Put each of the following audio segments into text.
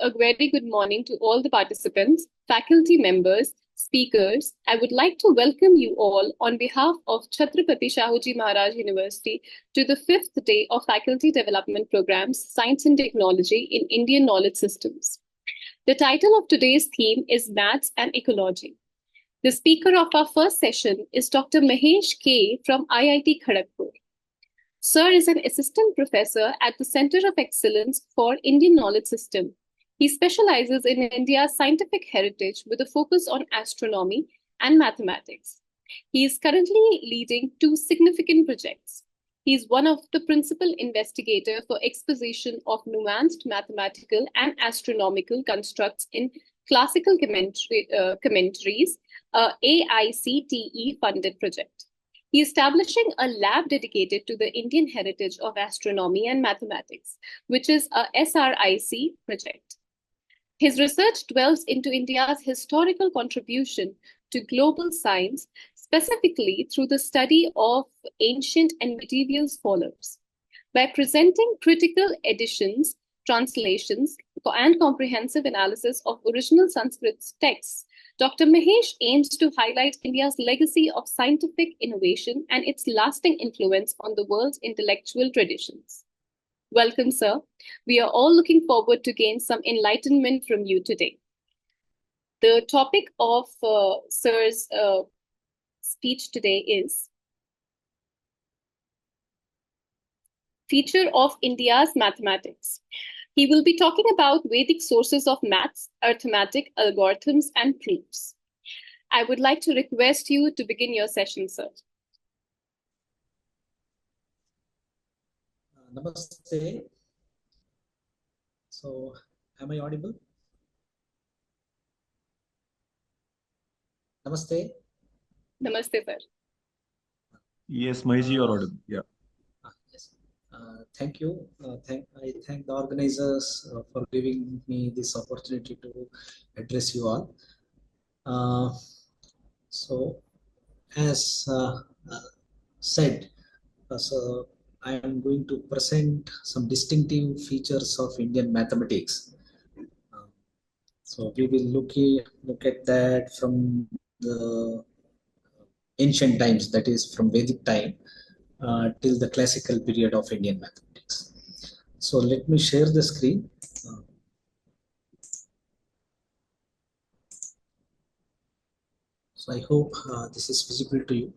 a very good morning to all the participants, faculty members, speakers. I would like to welcome you all on behalf of Chhatrapati Shahu Maharaj University to the fifth day of Faculty Development Programs, Science and Technology in Indian Knowledge Systems. The title of today's theme is Maths and Ecology. The speaker of our first session is Dr. Mahesh K. from IIT Kharagpur. Sir is an assistant professor at the Center of Excellence for Indian Knowledge System. He specializes in India's scientific heritage with a focus on astronomy and mathematics. He is currently leading two significant projects. He is one of the principal investigators for exposition of nuanced mathematical and astronomical constructs in classical commentaries, a AICTE-funded project. He is establishing a lab dedicated to the Indian heritage of astronomy and mathematics, which is a SRIC project. His research dwells into India's historical contribution to global science, specifically through the study of ancient and medieval scholars. By presenting critical editions, translations, and comprehensive analysis of original Sanskrit texts, Dr. Mahesh aims to highlight India's legacy of scientific innovation and its lasting influence on the world's intellectual traditions. Welcome, sir. We are all looking forward to gain some enlightenment from you today. The topic of sir's speech today is Future of India's Mathematics. He will be talking about Vedic sources of maths, arithmetic, algorithms, and proofs. I would like to request you to begin your session, sir. Namaste. So, am I audible? Namaste. Namaste, sir. Yes, Maheshji, you are audible. Yeah. Yes. Thank you. I thank the organizers for giving me this opportunity to address you all. So, as said, so I am going to present some distinctive features of Indian mathematics. So we will look at that from the ancient times, that is from Vedic time till the classical period of Indian mathematics. So let me share the screen. So I hope this is visible to you.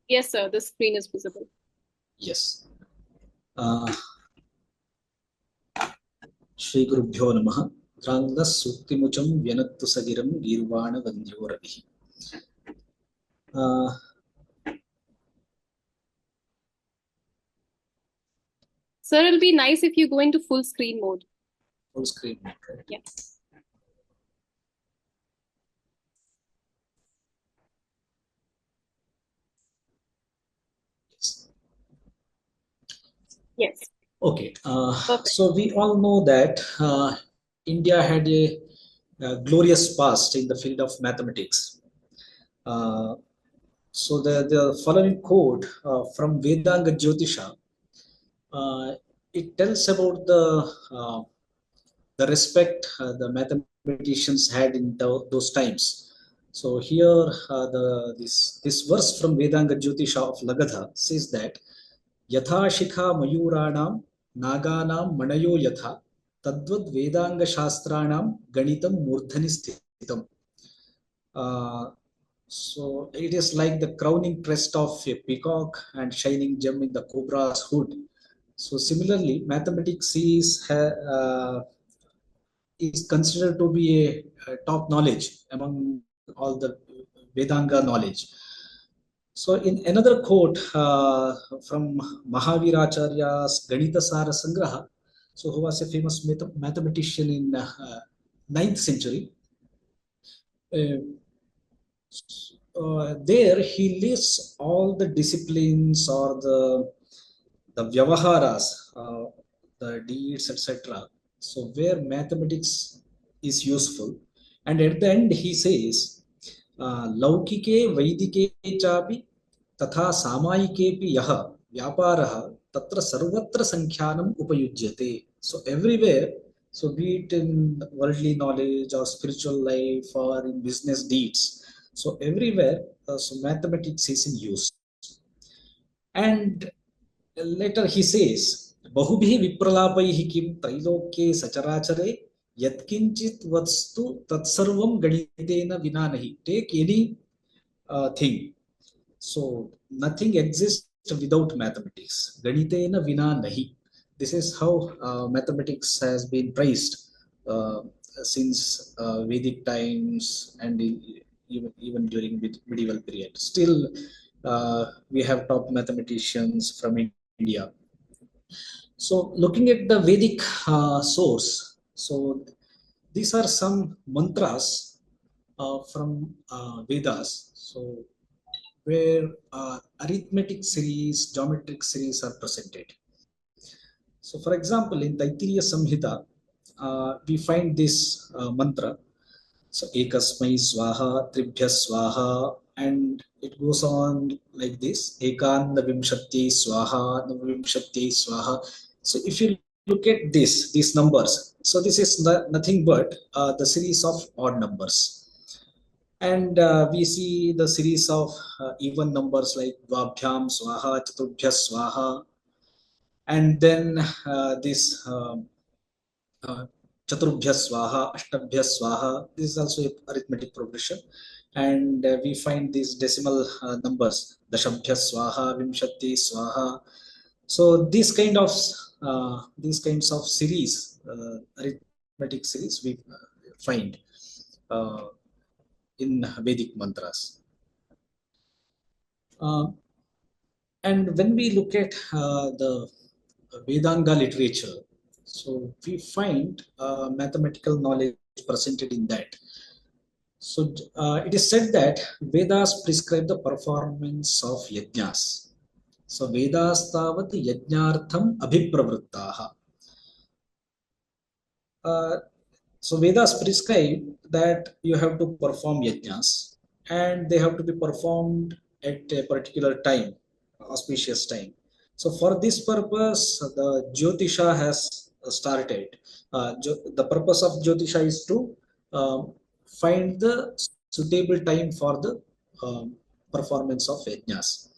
Yes, sir. The screen is visible. Yes. Shri Gurubhyo Namaha. Dranga Suktimucham Vyanattu Sagiram Girvana Vandyo Ravi. Sir, it'll be nice if you go into full screen mode. Full screen mode, right? Yeah. Yes. Okay. So we all know that India had a glorious past in the field of mathematics. So the following quote from Vedanga Jyotisha, it tells about the respect the mathematicians had in those times. So here this verse from Vedanga Jyotisha of Lagadha says that Yatha Shikha Mayuranam Naganam Manayo Yatha Tadvad Vedanga Shastranam Ganitam Murdhani Sthitam. So it is like the crowning crest of a peacock and shining gem in the cobra's hood. So similarly, mathematics is considered to be a top knowledge among all the Vedanga knowledge. So in another quote from Mahaviracharya's Ganita Sara Sangraha, so who was a famous mathematician in 9th century, there he lists all the disciplines or the vyavaharas, the deeds, etc. So where mathematics is useful, and at the end he says, "Laukike Vaidike chapi तथा सामायिकेपि यः व्यापारः तत्र सर्वत्र संख्यानम् उपयुज्यते." So everywhere So be it in worldly knowledge or spiritual life or in business deeds. So everywhere, so mathematics is in use. And later he says, Bahubhi vipralapaihi kim trailokye sacharaachare yatkinchit vastu tatsarvam ganitena vina nahi. Take any thing. So nothing exists without mathematics. Ganitena vina nahi. This is how mathematics has been praised uh, since Vedic times and even during medieval period. Still, we have top mathematicians from India. So, looking at the Vedic source, so these are some mantras from Vedas. So, where arithmetic series, geometric series are presented. So, for example, in Taittiriya Samhita, we find this mantra. So, ekasmai swaha, tribhya swaha, and it goes on like this: ekanda vimshati swaha, navimshati swaha. So, if you look at these numbers, so this is nothing but the series of odd numbers. And we see the series of even numbers like Dvabhyam Swaha, Chatubhya Swaha, and then this Chaturubhya Swaha, Ashtabhya Swaha. This is also arithmetic progression. And we find these decimal numbers, Dashabhya Swaha, Vimshati Swaha. So these kinds of series, arithmetic series, we find uh, in Vedic mantras. Uh, and when we look at the Vedanga literature, so we find mathematical knowledge presented in that. So it is said that Vedas prescribe the performance of yajnas. So Vedas tavat yajnartham abhipravrittaha. Uh, so Vedas prescribe that you have to perform yajnas and they have to be performed at a particular time, auspicious time. So for this purpose, the Jyotisha has started. The purpose of Jyotisha is to find the suitable time for the performance of yajnas.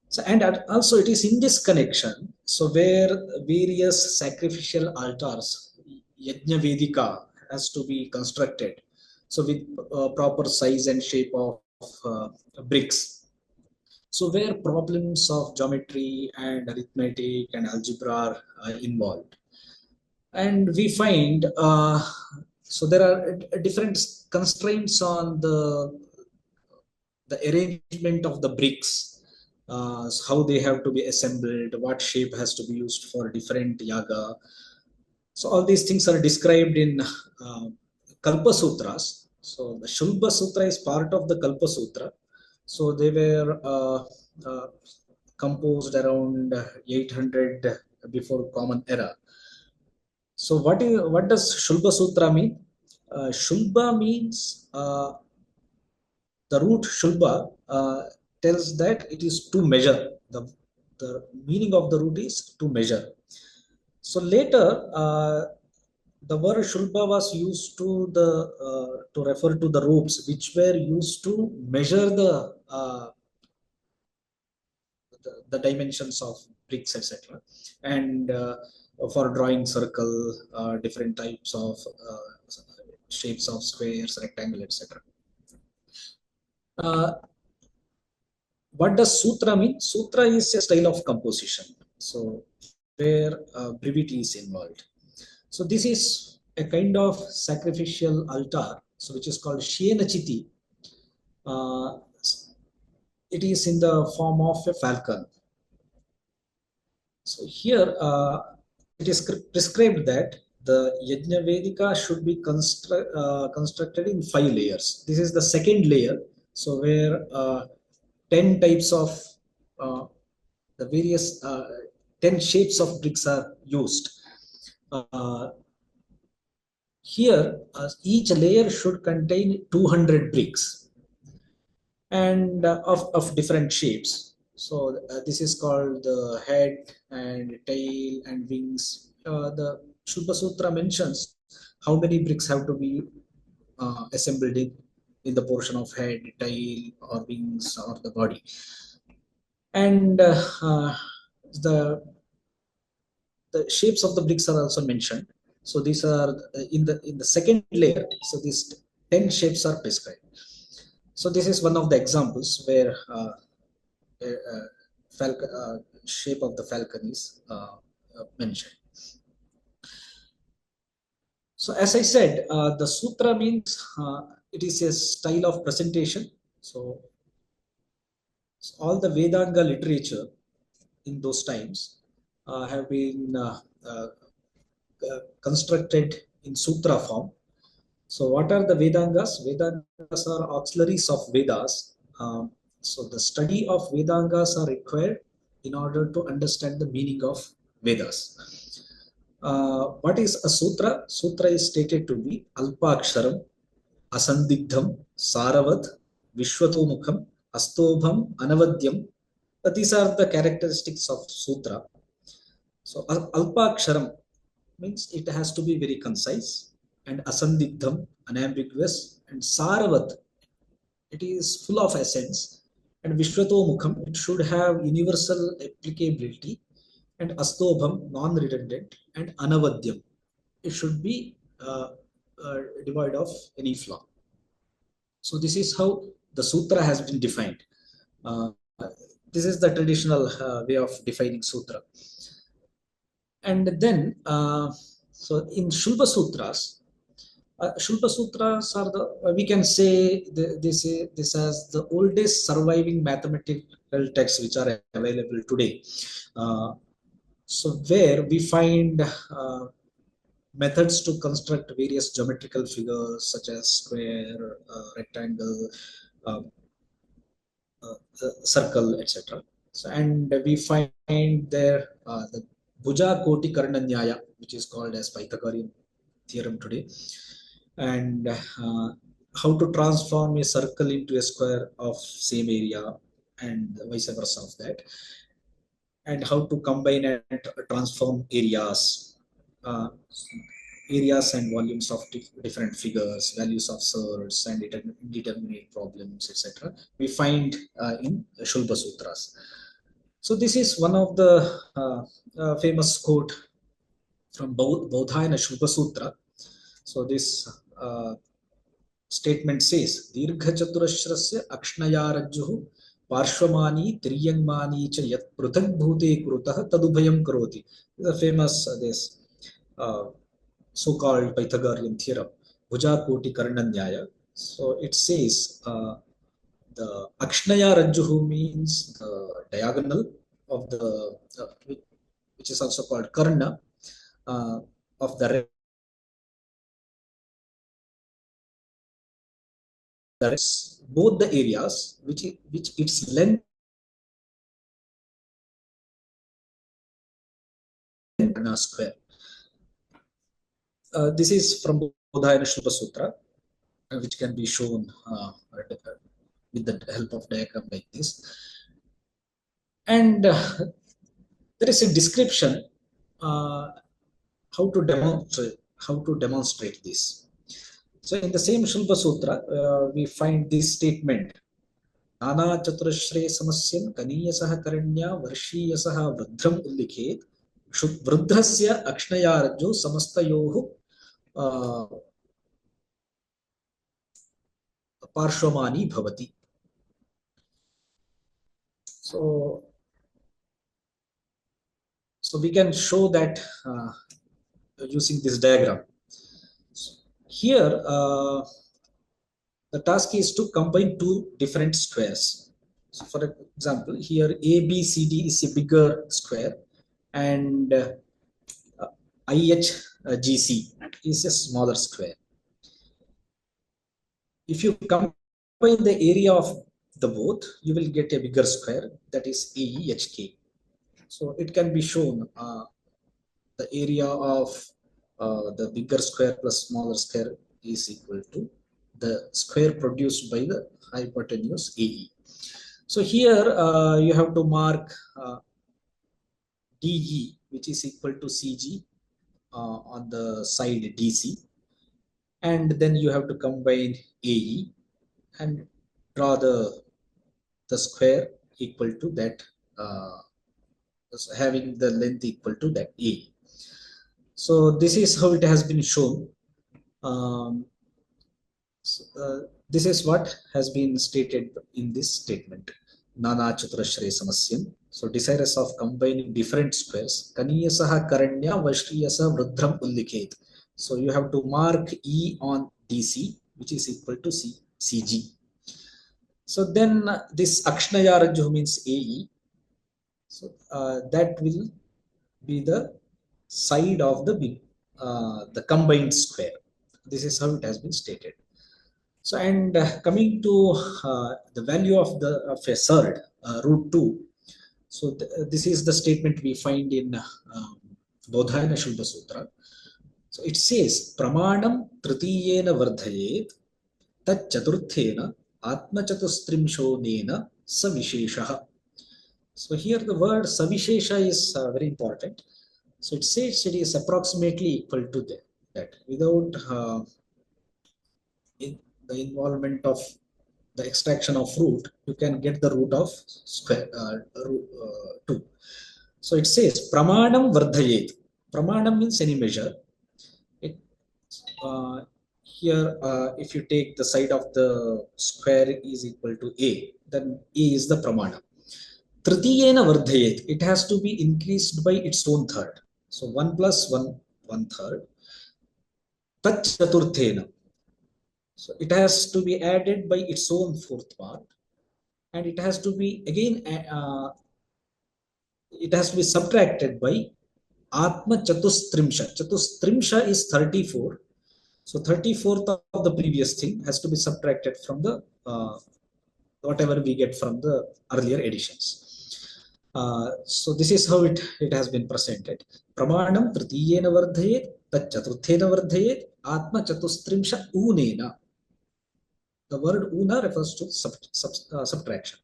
So, and also it is in this connection, so where various sacrificial altars, yajna vedika, has to be constructed. So with proper size and shape of bricks. So where problems of geometry and arithmetic and algebra are involved. And we find, so there are different constraints on the arrangement of the bricks, how they have to be assembled, what shape has to be used for different yaga. So all these things are described in Kalpa Sutras. So the Shulba Sutra is part of the Kalpa Sutra. So they were uh, composed around 800 before Common Era. So what does Shulba Sutra mean? Shulba means the root Shulba tells that it is to measure. The meaning of the root is to measure. So later, the word Shulba was used to refer to the ropes which were used to measure the dimensions of bricks, etc. And for drawing circle, different types of shapes of squares, rectangle, etc. What does sutra mean? Sutra is a style of composition, so where brevity is involved. So this is a kind of sacrificial altar, so which is called Shienachiti. Uh, it is in the form of a falcon. So here it is prescribed that the Yajna Vedika should be constructed in 5 layers. This is the second layer. So where 10 types of the various 10 shapes of bricks are used. Uh, Here, each layer should contain 200 bricks and of different shapes. So this is called the head and tail and wings. Shulpa Sutra mentions how many bricks have to be assembled in the portion of head, tail, or wings, or the body. And the the shapes of the bricks are also mentioned. So these are in the second layer. So these 10 shapes are prescribed. So this is one of the examples where falcon, shape of the falcon is mentioned. So as I said, the sutra means it is a style of presentation. So all the Vedanga literature in those times have been constructed in sutra form. So what are the Vedangas? Vedangas are auxiliaries of Vedas. So the study of Vedangas are required in order to understand the meaning of Vedas. What is a sutra? Sutra is stated to be Alpaksharam, Asandigdham, Saravat, Vishwatomukham, Astobham, Anavadyam. These are the characteristics of sutra. So Alpaksharam means it has to be very concise, and Asandigdham, unambiguous, and Saravat, it is full of essence, and Vishwatomukham, it should have universal applicability, and Astobham, non-redundant, and Anavadyam, it should be devoid of any flaw. So this is how the sutra has been defined. Uh, this is the traditional way of defining sutra. And then, so in Shulpa Sutras, Shulpa Sutras are we can say this as the oldest surviving mathematical texts which are available today. So where we find methods to construct various geometrical figures such as square, rectangle, uh, circle, etc. So, and we find there the Bhuja Koti Karna Nyaya, which is called as Pythagorean theorem today, and how to transform a circle into a square of same area and vice versa of that, and how to combine and transform uh, areas and volumes of different figures, values of surds and indeterminate problems, etc. We find in Shulpa Sutras. So this is one of the famous quote from Bodhayana Shulpa Sutra. So this statement says, Dirgha Chaturashrasya Akshnayarajjuhu Parshvamani Triyanmani cha yat pruthak bhute krutah tadubhayam karoti. The famous this so-called Pythagorean theorem, Bhuja Koti Karna Nyaya. So it says the Akshnaya Rajjuhu means the diagonal of the, which is also called Karna, of the both the areas which its length square. This is from Bodhayana Shulpa Sutra, which can be shown with the help of diagram like this. And there is a description how to demonstrate this. So in the same Shulpa Sutra, we find this statement. Nana Chaturashre Samasyam Kaniyasah Karanya Varshiyasah Vruddham Ullikhet Vruddhasya Akshnayarajjo Samastayohu Parshvamani Bhavati. So we can show that using this diagram. Here, the task is to combine two different squares. So for example, here ABCD is a bigger square and IHGC is a smaller square. If you combine the area of the both, you will get a bigger square, that is AEHK. So it can be shown the area of the bigger square plus smaller square is equal to the square produced by the hypotenuse AE. So here you have to mark DE, which is equal to CG, on the side DC, and then you have to combine AE and draw the square equal to that, having the length equal to that AE. So this is how it has been shown. Um, this is what has been stated in this statement. Nana Chaturashray Samasyam. So desirous of combining different squares. Kaniyasaha Karanya Vashriyasa Vrudram Ullikhet. So you have to mark E on DC, which is equal to CG. So then this Akshnaya Rajju means AE. So that will be the side of the combined square. This is how it has been stated. So, and coming to the value of a surd, root 2. So this is the statement we find in Bodhayana Shuddha Sutra. So it says, Pramanam Tritiyena Vardhayet Tat Chaturthena Atma Chatustrimsho Nena Savisheshaha. So here the word Savishesha is very important. So it says it is approximately equal to that without the involvement of the extraction of root, you can get the root of square 2. So it says Pramanam Vardhayet. Pramanam means any measure. Here, if you take the side of the square is equal to A, then A is the Pramana. Tritiyena Vardhayet. It has to be increased by its own third. So 1 plus 1, 1/3. Tat Chaturthena. So it has to be added by its own fourth part, and it has to be again it has to be subtracted by Atma Chatustrimsha. Chatustrimsha is 34. So 34th of the previous thing has to be subtracted from the whatever we get from the earlier editions. So this is how it has been presented. Pramanam Tritiyena Vardhayet Tat Chaturthena Vardhayet Atma Chatustrimsha Unena. The word una refers to subtraction.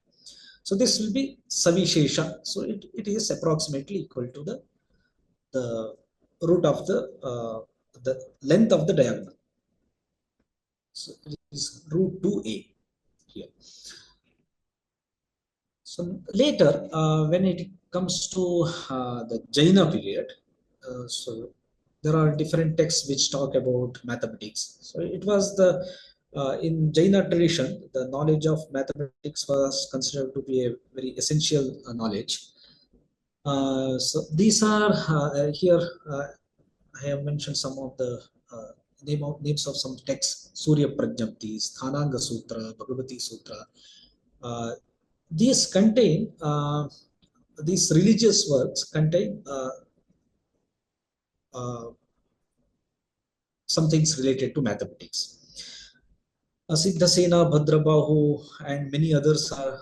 So this will be Savishesha. So it is approximately equal to the root of the length of the diagonal. So it is root 2a here. So later, when it comes to the Jaina period, so there are different texts which talk about mathematics. So it was in Jaina tradition, the knowledge of mathematics was considered to be a very essential knowledge. So these are here. I have mentioned some of the names of some texts: Surya Prajnapti, Sthananga Sutra, Bhagavati Sutra. These contain these religious works contain some things related to mathematics. Siddhasena, Bhadrabahu, and many others are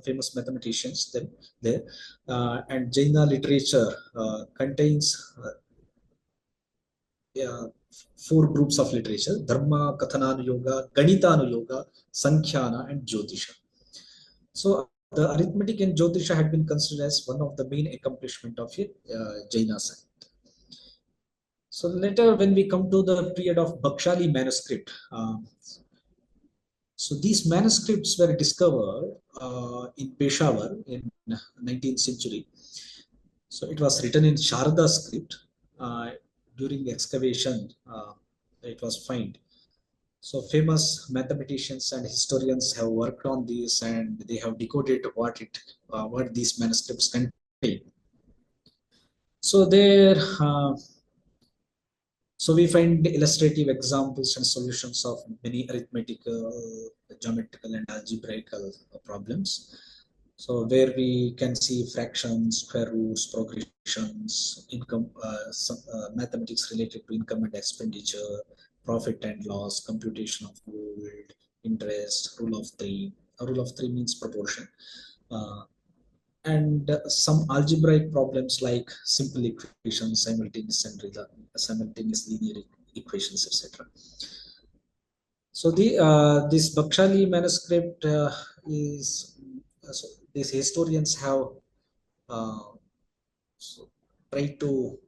famous mathematicians there. And Jaina literature contains 4 groups of literature: Dharma, Kathananu-yoga, Ganitanu-yoga, Sankhyana, and Jyotisha. So the arithmetic and Jyotisha had been considered as one of the main accomplishment of Jaina sect. So later, when we come to the period of Bakshali manuscript, so these manuscripts were discovered in Peshawar in 19th century. So it was written in Sharda script. During the excavation, it was found. So famous mathematicians and historians have worked on this, and they have decoded what these manuscripts contain. So there, so we find illustrative examples and solutions of many arithmetical, geometrical, and algebraical problems. So where we can see fractions, square roots, progressions, income, mathematics related to income and expenditure, profit and loss, computation of gold, interest, rule of 3. A rule of 3 means proportion. And some algebraic problems like simple equations, simultaneous linear equations, etc. So this Bakshali manuscript is so these historians have try to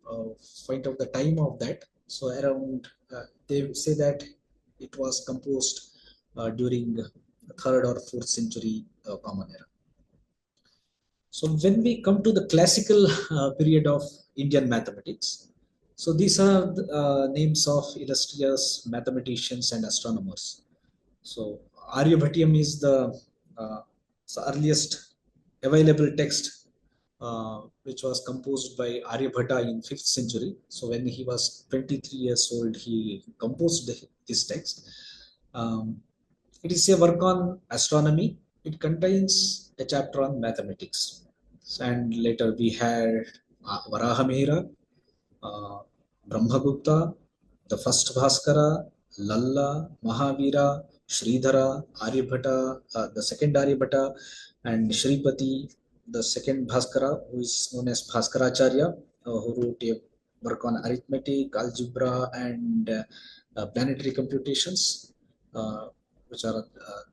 find out the time of that. So around, they say that it was composed during 3rd or 4th century Common Era. So when we come to the classical period of Indian mathematics, so these are the names of illustrious mathematicians and astronomers. So Aryabhatiam is uh, the earliest available text, which was composed by Aryabhatta in 5th century. So when he was 23 years old, he composed this text. Um, it is a work on astronomy. It contains a chapter on mathematics. And later we had Varahamihira, uh, Brahmagupta, the first Bhaskara, Lalla, Mahavira, Sridhara, Aryabhata, the second Aryabhata, and Shripati, the second Bhaskara, who is known as Bhaskaracharya, who wrote a work on arithmetic, algebra, and planetary computations, uh, which are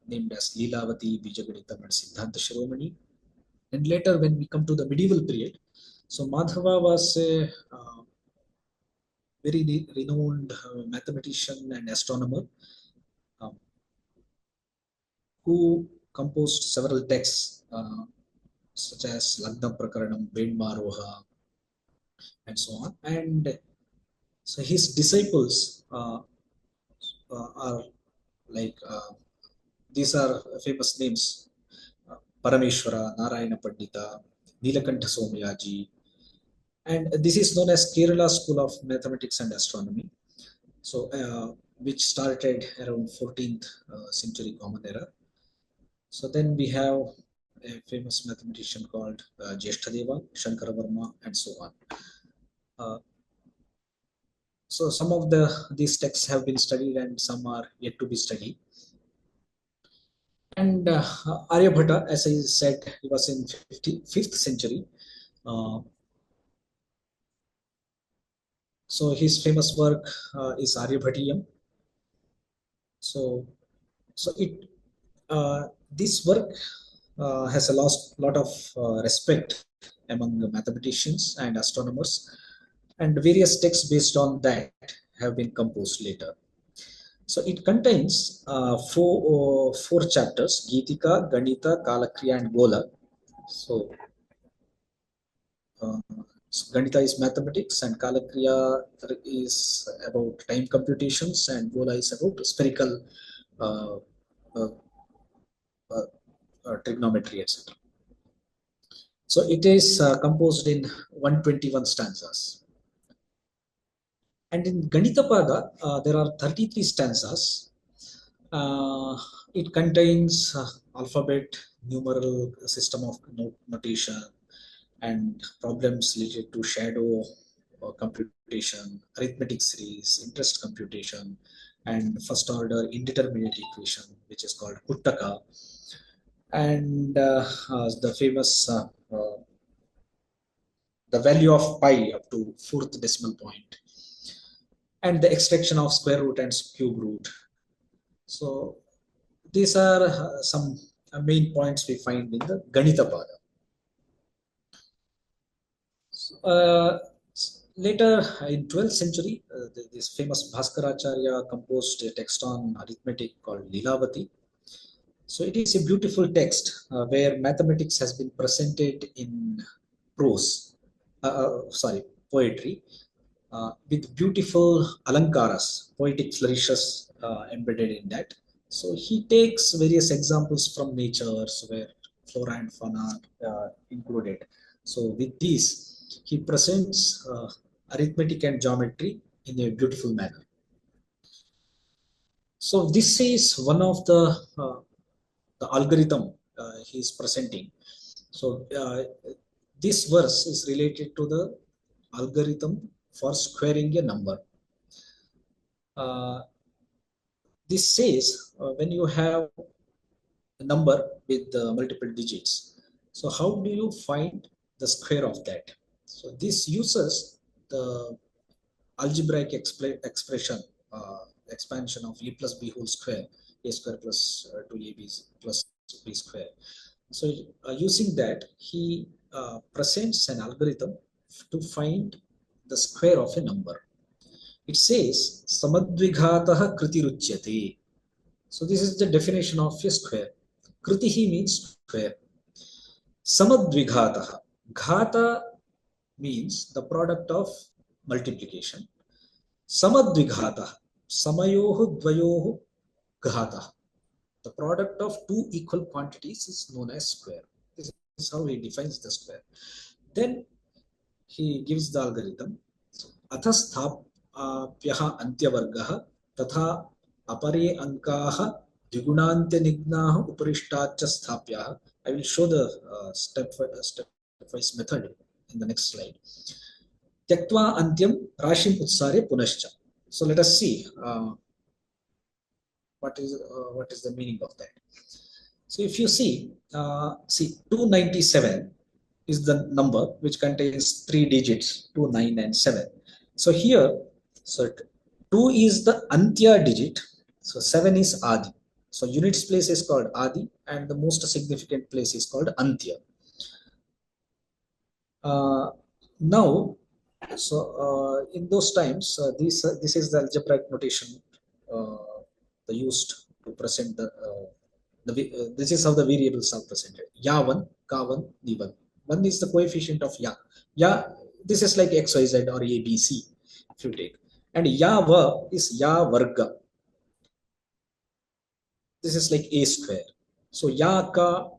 named as Leelavati, Bijagaditam, and Siddhanta Shiromani. And later, when we come to the medieval period, so Madhava was a very renowned mathematician and astronomer, um, who composed several texts such as Lagna Prakaranam, Vedmaroha, and so on. And so his disciples are like these are famous names: Parameshwara, Narayana Pandita, Nilakantha Somyaji, and this is known as Kerala School of Mathematics and Astronomy. So, which started around 14th century Common Era. So then we have a famous mathematician called Jeshtadeva, Shankaravarma, and so on. So some of these texts have been studied and some are yet to be studied. And Aryabhatta, as I said, he was in 5th century. Uh, so his famous work is Aryabhatiyam. So, this work has a lot of respect among the mathematicians and astronomers, and various texts based on that have been composed later. So it contains four chapters: Geetika, Ganita, Kalakriya, and Gola. So, uh, Ganita is mathematics, and Kalakriya is about time computations, and Gola is about spherical uh, uh, trigonometry, etc. So it is composed in 121 stanzas. And in Ganitapada, there are 33 stanzas. It contains alphabet, numeral system of notation, and problems related to shadow computation, arithmetic series, interest computation, and first order indeterminate equation, which is called Kuttaka, and the famous the value of pi up to 4th decimal point, and the extraction of square root and cube root. So these are some main points we find in the Ganita Pada. Uh, Later in 12th century, this famous Bhaskaracharya composed a text on arithmetic called Leelavati. So it is a beautiful text where mathematics has been presented in prose, poetry, with beautiful alankaras, poetic flourishes embedded in that. So he takes various examples from nature, so where flora and fauna included. So with these, he presents arithmetic and geometry in a beautiful manner. So this is one of the algorithm he is presenting. So this verse is related to the algorithm for squaring a number. This says when you have a number with multiple digits, so how do you find the square of that? So this uses the algebraic expression, expansion of a plus b whole square, a square plus 2ab plus b square. So using that, he presents an algorithm to find the square of a number. It says samadvighatah kritiruchyate. So this is the definition of a square. Kritihi means square. Samadvighatah. Ghata means the product of multiplication. Samadvighatah. Samayohu dvayohu ghata. The product of two equal quantities is known as square. This is how he defines the square. Then he gives the algorithm. अथस्थाप्यः अन्त्यवर्गः तथा अपरे अंकाः द्विगुणान्त्यनिघ्नाः उपरिष्टाच्च स्थाप्याः. I will show the step-wise method in the next slide. त्यक्त्वा अन्त्यं राशिं उत्सार्य पुनश्च. So let us see what is the meaning of that. So if you see 297 is the number which contains 3 digits, 2, 9 and 7. So here, so 2 is the Antya digit, so 7 is Adi. So units place is called Adi and the most significant place is called Antya. Now, so in those times, this is the algebraic notation used to present this is how the variables are presented. Ya1, Ka1, D1. 1 is the coefficient of Ya. Ya, this is like X, Y, Z or A, B, C if you take. And Ya-va is Ya Varga. This is like A square. So Ya-ka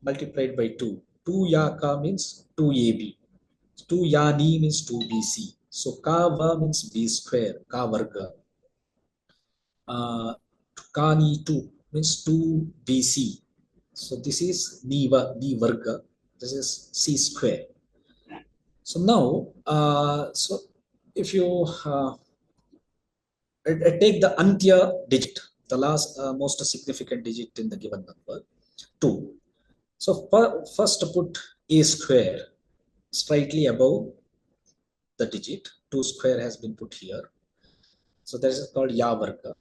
multiplied by 2. 2 Ya-ka means 2AB. 2 Ya-ni means 2BC. So Ka-va means B square, Ka Varga. Ka-ni 2 means 2BC. So this is Niva, Ni Varga. This is C square. So now, so if you take the Antya digit, the last most significant digit in the given number, 2. So first put A square slightly above the digit. 2 square has been put here. So that is called Ya Varga.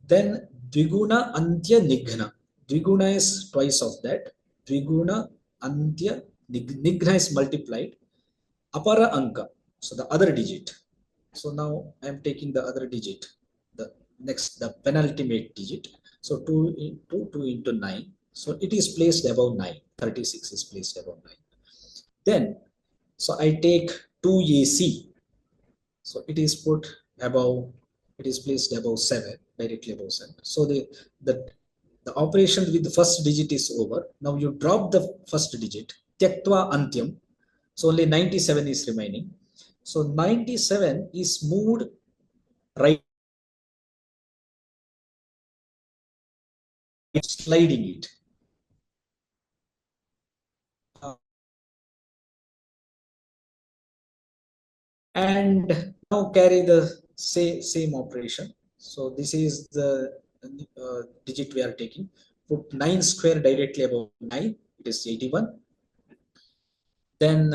Then Dviguna Antya Nighna. Dviguna is twice of that. Dviguna Antya Nighna is multiplied. Apara Anka. So the other digit. So now I am taking the other digit. The next, the penultimate digit. So 2 into 9. So it is placed above 9. 36 is placed above 9. Then, so I take 2AC. So it is put above, it is placed above 7, directly above 7. So the operation with the first digit is over. Now you drop the first digit, Tyaktva Antyam. So only 97 is remaining. So 97 is moved right, sliding it. And now carry the same operation. So this is the digit we are taking. Put 9 square directly above 9. It is 81. Then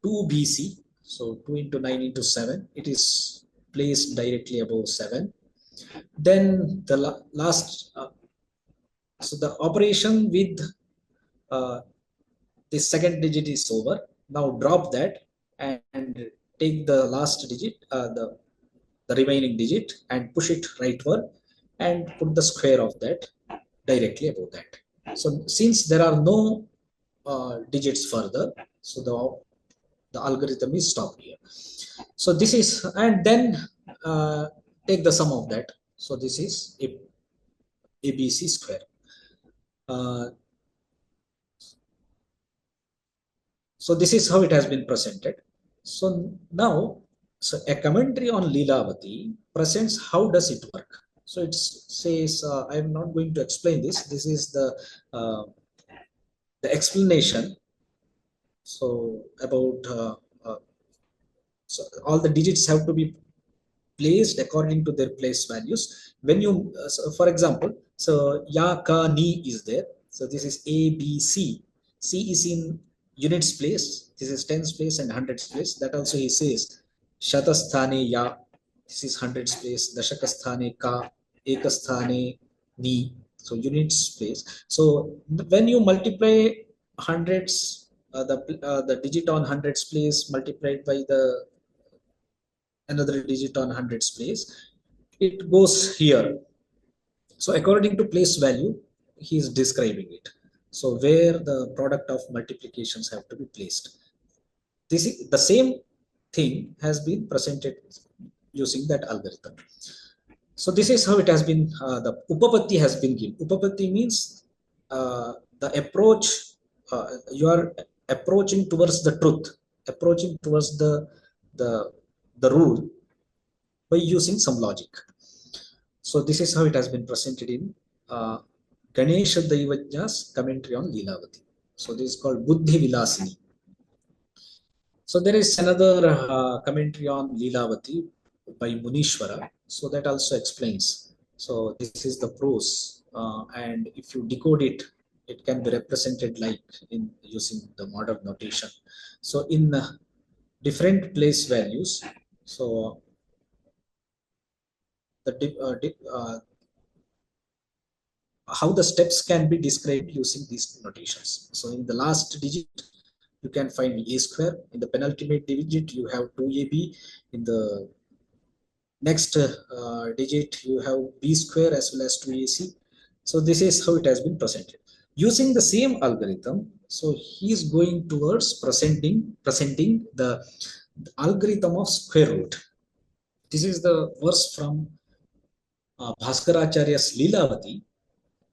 2BC. So 2 into 9 into 7. It is placed directly above 7. Then the last, so the operation with the second digit is over. Now drop that and take the last digit, the remaining digit, and push it rightward and put the square of that directly above that. So since there are no digits further, so the algorithm is stopped here. So this is, and then take the sum of that. So this is ABC square. So this is how it has been presented. So now, so a commentary on Leelavati presents how does it work. So it says, I am not going to explain this. This is the explanation. So about so all the digits have to be placed according to their place values. When you, so for example, so Ya Ka Ni is there. So this is A, B, C. C is in units place. This is tens place and hundreds place. That also he says Shatasthane Ya. This is hundreds place. Dashakasthane Ka. Ekasthane Ni. So units place. So when you multiply hundreds the digit on hundreds place multiplied by the another digit on hundreds place, it goes here. So according to place value, he is describing it. So where the product of multiplications have to be placed. This is the same thing has been presented using that algorithm. So this is how it has been. The upapatti has been given. Upapatti means the approach. You are approaching towards the truth, approaching towards the the rule by using some logic. So this is how it has been presented in Ganesha Daivajna's commentary on Leelavati. So this is called Buddhi Vilasini. So there is another commentary on Leelavati by Munishwara. So that also explains. So this is the prose, and if you decode it, it can be represented like in using the modern notation. So in different place values, so the how the steps can be described using these notations. So in the last digit, you can find a square. In the penultimate digit, you have 2ab. In the next digit, you have b square as well as 2ac. So this is how it has been presented. Using the same algorithm, so he is going towards presenting the algorithm of square root. This is the verse from Bhaskaracharya's Leelavati,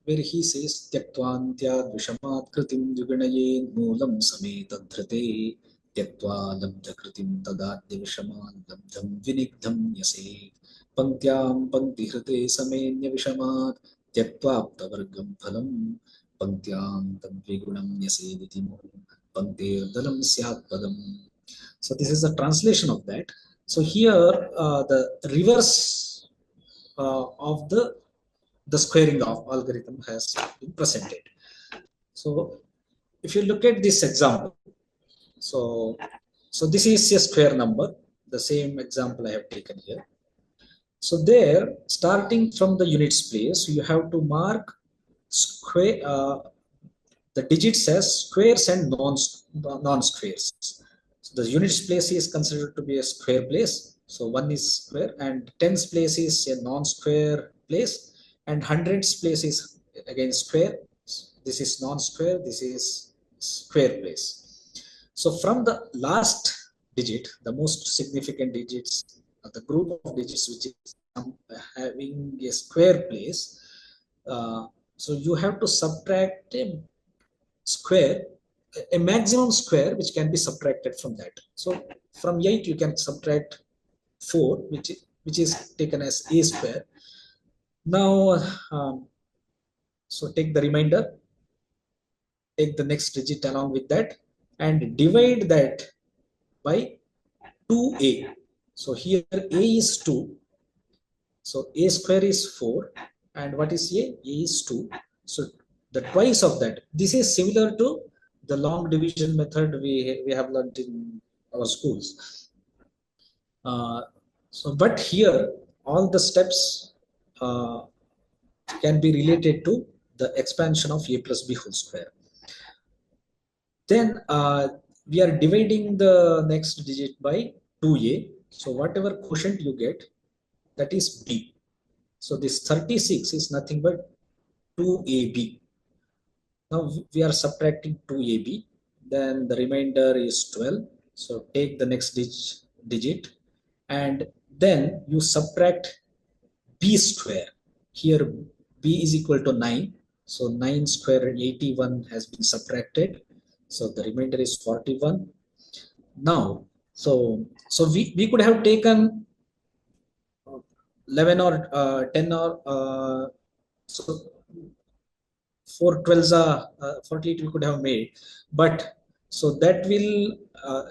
where he says, Tyaktvantyad vishamat kritim yuganaye moolam sameta dhrite tyaktva labdha kritim tadadya vishaman labdham vinigdham yase pantyam pankti hrite samenya vishamat tyaktva vargam phalam pantyam tadvigunam yase ditimo panktir dalam syat padam. So this is the translation of that. So here the reverse of the squaring of algorithm has been presented. So if you look at this example, so this is a square number, the same example I have taken here. So there, starting from the units place, you have to mark square the digits as squares and non-squares. So the units place is considered to be a square place. So 1 is square, and tens place is a non-square place, and hundreds place is again square. This is non-square, this is square place. So from the last digit, the most significant digits, the group of digits which is having a square place, so you have to subtract a square, a maximum square which can be subtracted from that. So from 8 you can subtract 4, which is taken as a square. Now so take the remainder, take the next digit along with that, and divide that by 2a. So here a is 2, so a square is 4, and what is a? A is 2. So the twice of that. This is similar to the long division method we have learned in our schools. So but here all the steps can be related to the expansion of a plus b whole square. Then we are dividing the next digit by 2a. So whatever quotient you get, that is b. So this 36 is nothing but 2ab. Now we are subtracting 2ab. Then the remainder is 12. So take the next digit, and then you subtract b square. Here b is equal to 9. So 9 square 81 has been subtracted. So the remainder is 41. Now, so we could have taken 11 or 10 or so 4 12s are 48 we could have made, but so that will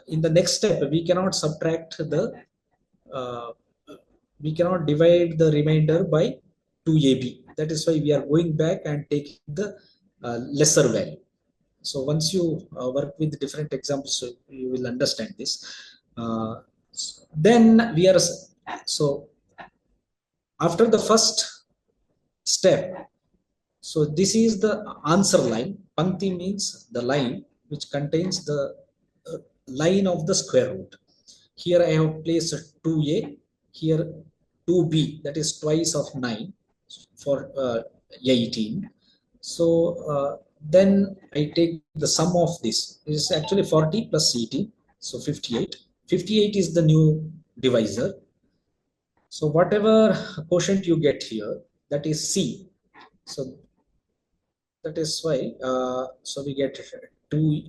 in the next step we cannot subtract the we cannot divide the remainder by 2ab. That is why we are going back and taking the lesser value. So once you work with different examples, so you will understand this. Then we are, so after the first step, so this is the answer line. Pankti means the line which contains the line of the square root. Here I have placed 2a, here 2b, that is twice of 9 for 18. So then I take the sum of this. It is actually 40 plus 18, so 58. 58 is the new divisor. So whatever quotient you get here, that is C. So that is why, so we get 2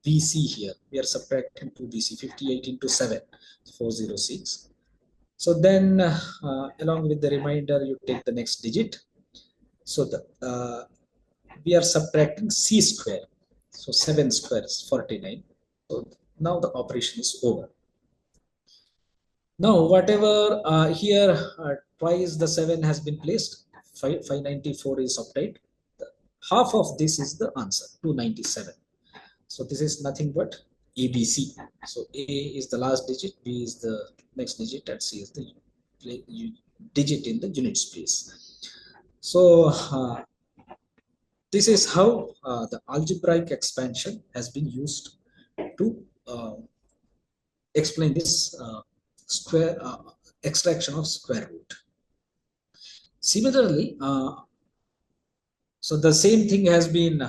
BC here. We are subtracting 2 BC, 58 into 7, 406. So then along with the remainder, you take the next digit. So we are subtracting C square. So 7 square is 49. So now the operation is over. Now whatever here twice the 7 has been placed, 594 is obtained. Half of this is the answer, 297. So this is nothing but ABC. So A is the last digit, B is the next digit, and C is the digit in the units place. So this is how the algebraic expansion has been used to explain this square extraction of square root. Similarly, so the same thing has been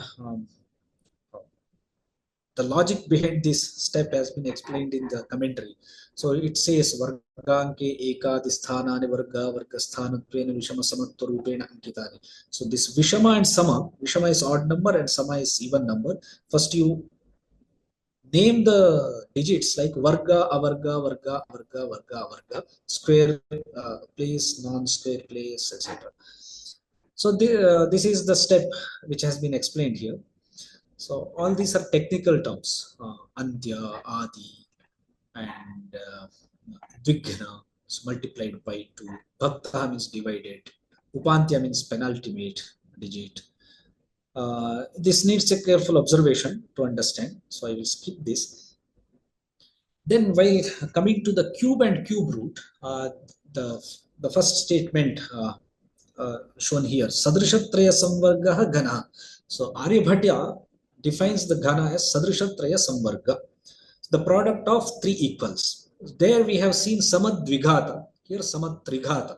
the logic behind this step has been explained in the commentary. So it says varganke ekadisthanani vargasthanattvena vishama samatva rupena ankitani. So this vishama and sama, vishama is odd number and sama is even number. First you name the digits like varga, avarga, varga, varga, varga, varga, square place, non-square place, etc. So this is the step which has been explained here. So all these are technical terms, Antya, Adi, and Vigna is multiplied by 2. Bhakta means divided. Upantya means penultimate digit. This needs a careful observation to understand. So I will skip this. Then while coming to the cube and cube root, the first statement shown here, Sadrishatraya Samvargaha Gana. So Aryabhatya defines the Ghana as Sadrishatraya Samvarga, the product of 3 equals. There we have seen Samadvigata, here Samadtrigata.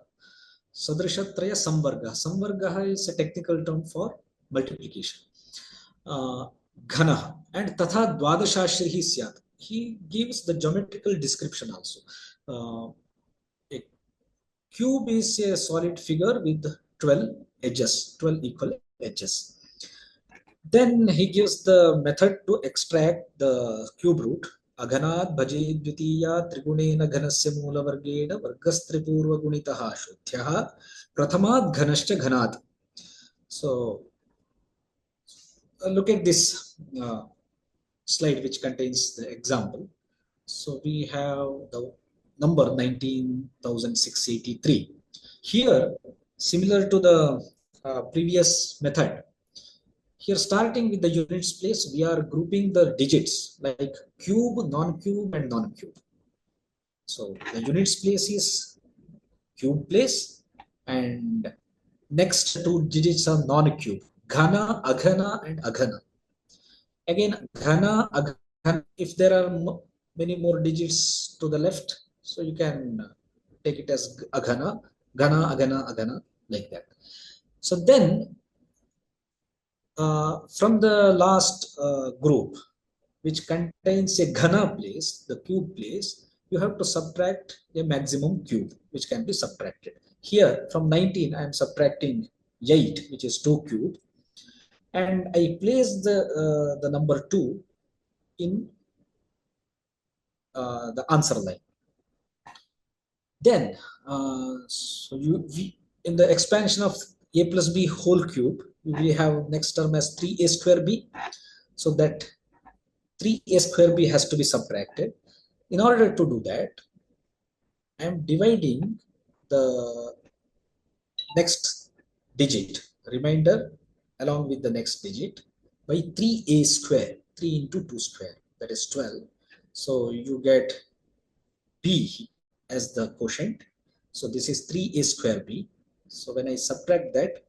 Sadrishatraya Samvarga. Samvarga is a technical term for multiplication. Ghana and Tatha Dwadashashrihi Syat. He gives the geometrical description also. A cube is a solid figure with 12 edges, 12 equal edges. Then he gives the method to extract the cube root. Aghanat bhaje dvitiya trigunena ghanasya moola vargena vargastripurva gunitaha shuddhyaha prathamat ghanascha ghanat. So look at this slide which contains the example. So we have the number 19,683. Here, similar to the previous method, here starting with the units place, we are grouping the digits like cube, non-cube and non-cube. So the units place is cube place and next 2 digits are non-cube, Ghana, Aghana and Aghana. Again, Ghana, Aghana, if there are many more digits to the left, so you can take it as Aghana, Ghana, Aghana, Aghana, like that. So then from the last group, which contains a Ghana place, the cube place, you have to subtract a maximum cube, which can be subtracted. Here, from 19, I am subtracting 8, which is 2 cube. And I place the number 2 in the answer line. Then, so in the expansion of a plus b whole cube, we have next term as 3a square b. So that 3a square b has to be subtracted. In order to do that, I am dividing the next digit, remainder, along with the next digit by 3a square, 3 into 2 square, that is 12. So you get b as the quotient. So this is 3a square b. So when I subtract that,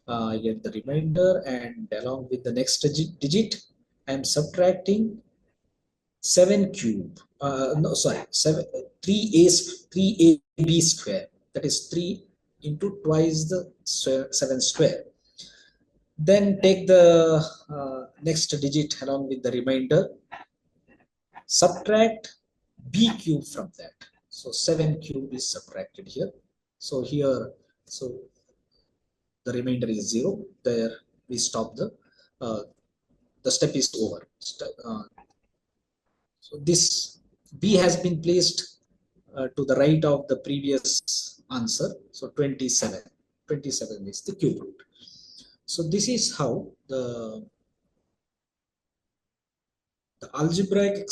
I get the remainder and along with the next digit, I am subtracting 7 cube. No, sorry, 3ab square. That is 3 into twice the 7 square. Then take the next digit along with the remainder. Subtract b cube from that. So 7 cube is subtracted here. So here, so the remainder is 0. There we stop the step is over. So this b has been placed to the right of the previous answer. So 27. 27 is the cube root. So this is how the algebraic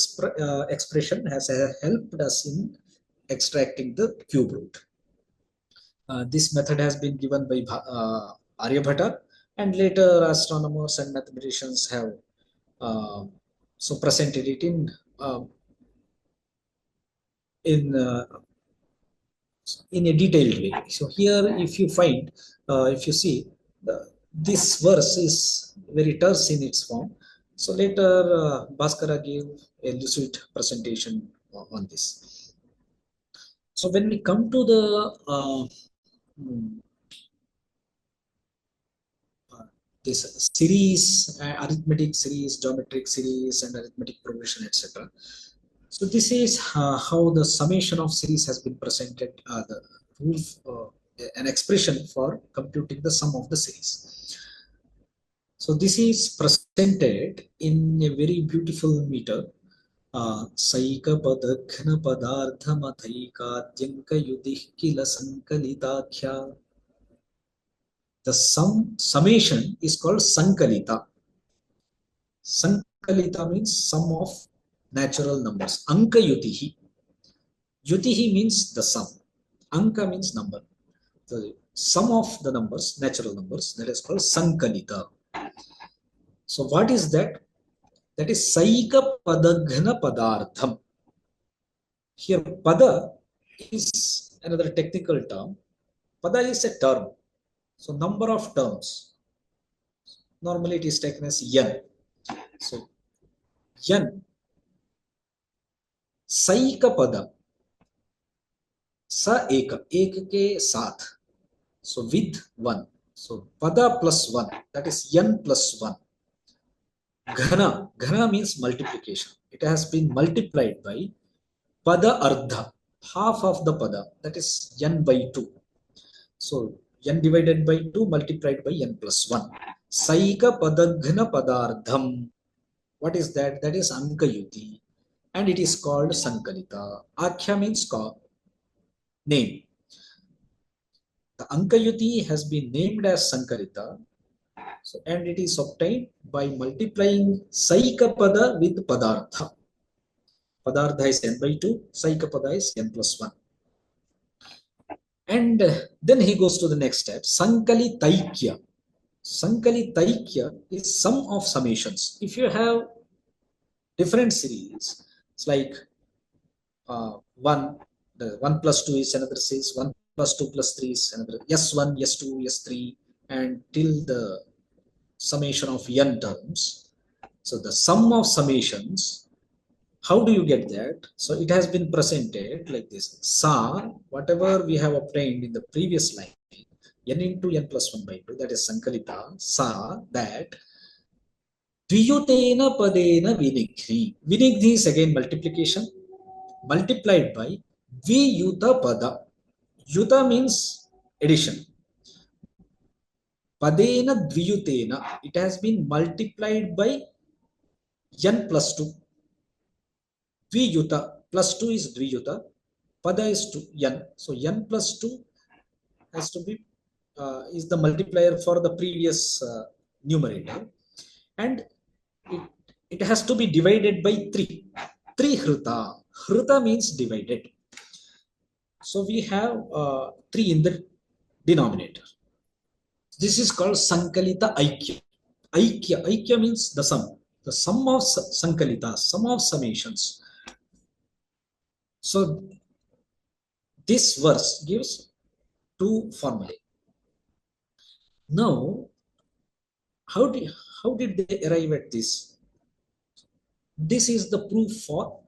expression has helped us in extracting the cube root. This method has been given by Aryabhatta, and later astronomers and mathematicians have so presented it in a detailed way. So here, if you find, if you see, this verse is very terse in its form. So later, Bhaskara gave a lucid presentation on this. So when we come to the this series, arithmetic series, geometric series, and arithmetic progression, etc. So this is how the summation of series has been presented, the proof, an expression for computing the sum of the series. So this is presented in a very beautiful meter. Saika padaghna padartha mathaika dyanka yudih kila sankalitakya. The summation is called sankalita. Sankalita means sum of natural numbers. Anka yutihi. Yutihi means the sum. Anka means number. The sum of the numbers, natural numbers, that is called sankalita. So what is that? That is saika padaghna padartham. Here pada is another technical term. Pada is a term. So number of terms. Normally it is taken as n. So n. साइक पद स एक एक के साथ. So with 1. So pada plus 1, that is n plus 1. Ghana. Ghana means multiplication. It has been multiplied by pada ardha, half of the pada, that is n by 2. So n divided by 2 multiplied by n plus 1. Saika padaghna padardham. What is that? That is ankayuti. And it is called sankalita. Akhya means name. The ankayuti has been named as sankalita. So, and it is obtained by multiplying saika pada with padartha. Padartha is n by 2, saika pada is n plus 1. And then he goes to the next step, sankalitaikya. Sankalitaikya is sum of summations. If you have different series, it's like 1 plus 2 is another series, 1 plus 2 plus 3 is another, s1, s2, s3, and till the summation of n terms. So the sum of summations, how do you get that? So it has been presented like this. Sa, whatever we have obtained in the previous line, n into n plus 1 by 2, that is sankalita. Sa, that Dviyutena padena vinigni. Vinigni is again multiplication, multiplied by Viyuta pada. Yuta means addition. Padena dviyutena. It has been multiplied by n plus 2. Dviyuta plus 2 is dviyuta. Pada is 2 n. So n plus 2 has to be is the multiplier for the previous numerator, and it has to be divided by 3. 3 hruta. Hruta means divided. So we have 3 in the denominator. This is called sankalita aikya. Aikya means the sum. The sum of sankalita, sum of summations. So this verse gives 2 formulae. Now, how did they arrive at this? This is the proof for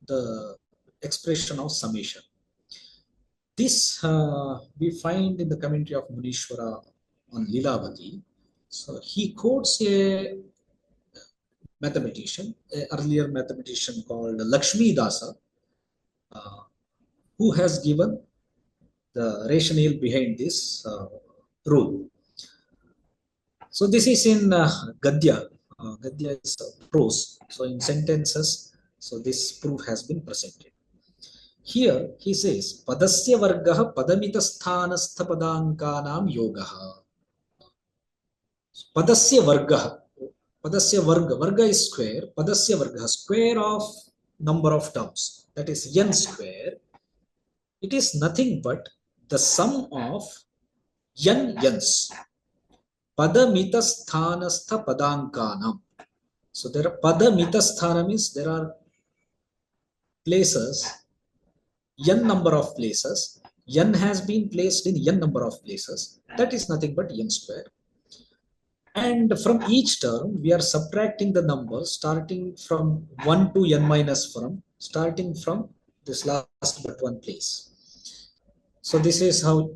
the expression of summation. This we find in the commentary of Munishwara on Lilavati. So he quotes a mathematician, an earlier mathematician called Lakshmi Dasa, uh, who has given the rationale behind this rule. So this is in Gadya. Gadya is prose. So in sentences, so this proof has been presented. Here he says, Padasya vargaha padamita sthanastha padankanam yogaha. Padasya vargaha. Padasya varga. Varga is square. Padasya vargaha. Square of number of terms. That is n square. It is nothing but the sum of n n's. Padamita sthanastha padankanam. So there are padamita sthana means there are places, n number of places. N has been placed in n number of places. That is nothing but n square. And from each term, we are subtracting the numbers starting from 1 to n minus from, starting from this last but one place. So this is how,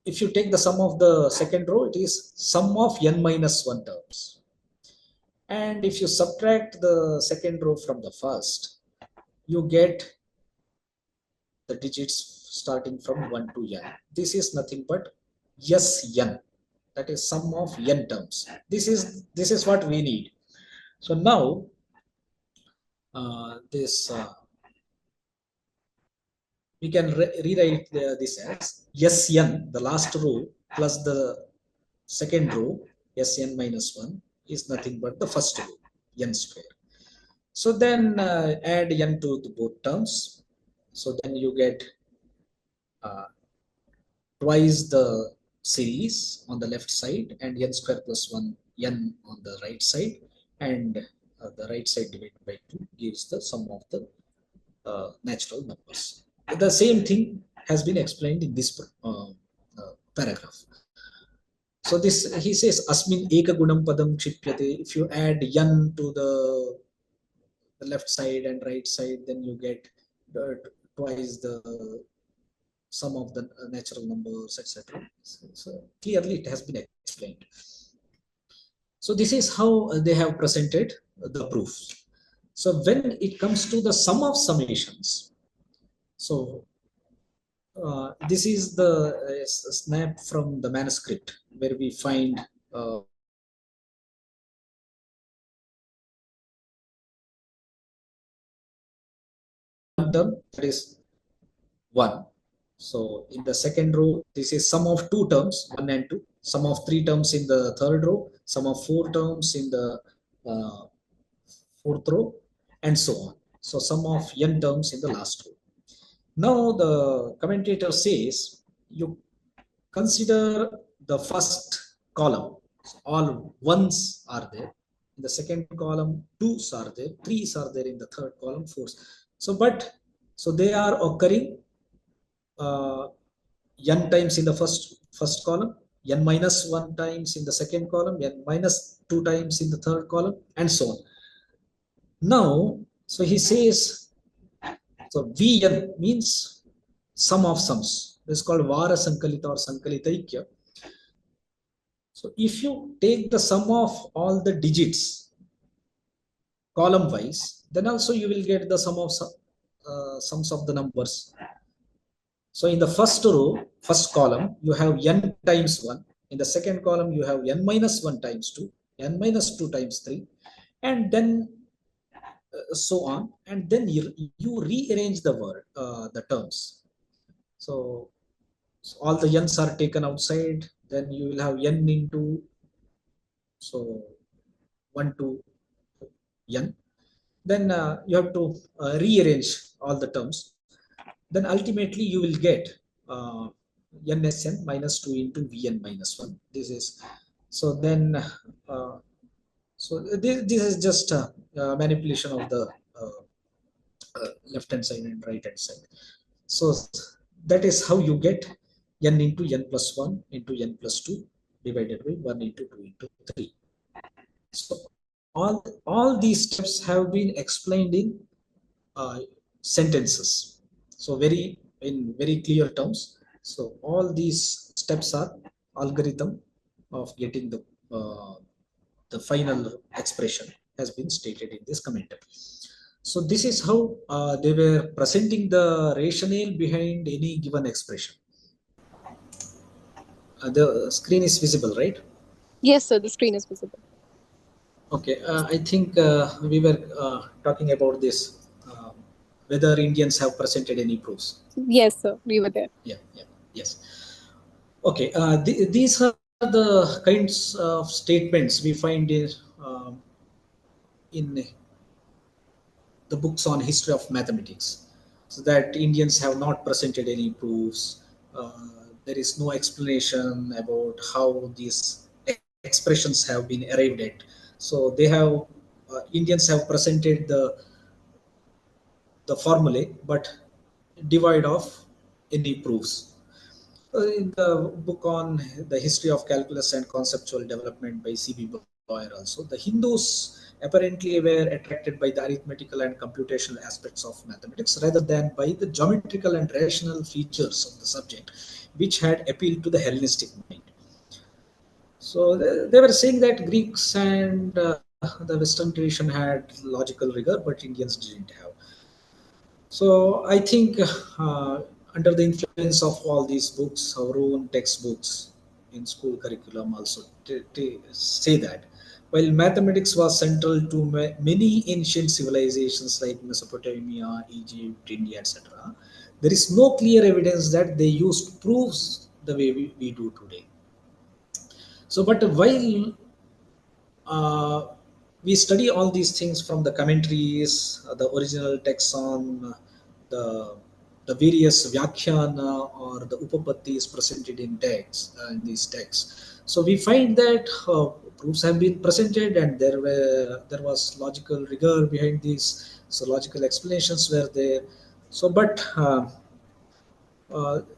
if you take the sum of the second row, it is sum of n minus 1 terms. And if you subtract the second row from the first, you get the digits starting from 1 to n. This is nothing but n. That is sum of n terms. This is what we need. So now we can rewrite this as Sn, the last row, plus the second row, Sn minus 1, is nothing but the first row, n square. So then add n to the both terms. So then you get twice the series on the left side and n square plus 1 n on the right side, and the right side divided by 2 gives the sum of the natural numbers. The same thing has been explained in this paragraph. So this, he says, asmin eka gunam padam kshipyate. If you add n to the left side and right side, then you get twice the sum of the natural numbers, etc. So clearly it has been explained. So this is how they have presented the proof. So when it comes to the sum of summations, so this is the snap from the manuscript where we find one term, that is 1. So in the second row, this is sum of 2 terms, 1 and 2, sum of 3 terms in the third row, sum of 4 terms in the fourth row, and so on. So sum of n terms in the last row. Now the commentator says you consider the first column. So all ones are there. In the second column, twos are there, threes are there in the third column, fours. So they are occurring n times in the first column, n minus 1 times in the second column, n minus 2 times in the third column, and so on. Now, so he says, so Vn means sum of sums. This is called Vara Sankalita or Sankalitaikya. So if you take the sum of all the digits column wise, then also you will get the sum of sums of the numbers. So in the first row, first column, you have n times 1. In the second column, you have n minus 1 times 2, n minus 2 times 3, and then so on. And then you rearrange the terms. So all the n's are taken outside, then you will have n into, so 1 to n. Then you have to rearrange all the terms. Then ultimately you will get nsn minus 2 into vn minus 1. This is, so then this is just a manipulation of the left hand side and right hand side. So that is how you get n into n plus 1 into n plus 2 divided by 1 into 2 into 3. So all these steps have been explained in sentences. So very clear terms. So all these steps are algorithm of getting the final expression has been stated in this commentary. So this is how they were presenting the rationale behind any given expression. The screen is visible, right? Yes, sir, the screen is visible. Okay, I think we were talking about this, whether Indians have presented any proofs. Yes, sir, we were there. Yeah, yes. Okay, these are the kinds of statements we find in the books on history of mathematics. So that Indians have not presented any proofs. There is no explanation about how these expressions have been arrived at. So they have Indians have presented the formulae, but devoid of any proofs. In the book on the history of calculus and conceptual development by C.B. Boyer, also, the Hindus apparently were attracted by the arithmetical and computational aspects of mathematics rather than by the geometrical and rational features of the subject, which had appealed to the Hellenistic mind. So they were saying that Greeks and the Western tradition had logical rigor, but Indians didn't have. So I think under the influence of all these books, our own textbooks in school curriculum also say that while mathematics was central to many ancient civilizations like Mesopotamia, Egypt, India, etc., there is no clear evidence that they used proofs the way we do today. So, but while uh, we study all these things from the commentaries, the original texts on the the various vyakhyana or the upapattis presented in texts in these texts. So we find that proofs have been presented, and there was logical rigor behind these. So logical explanations were there. So, but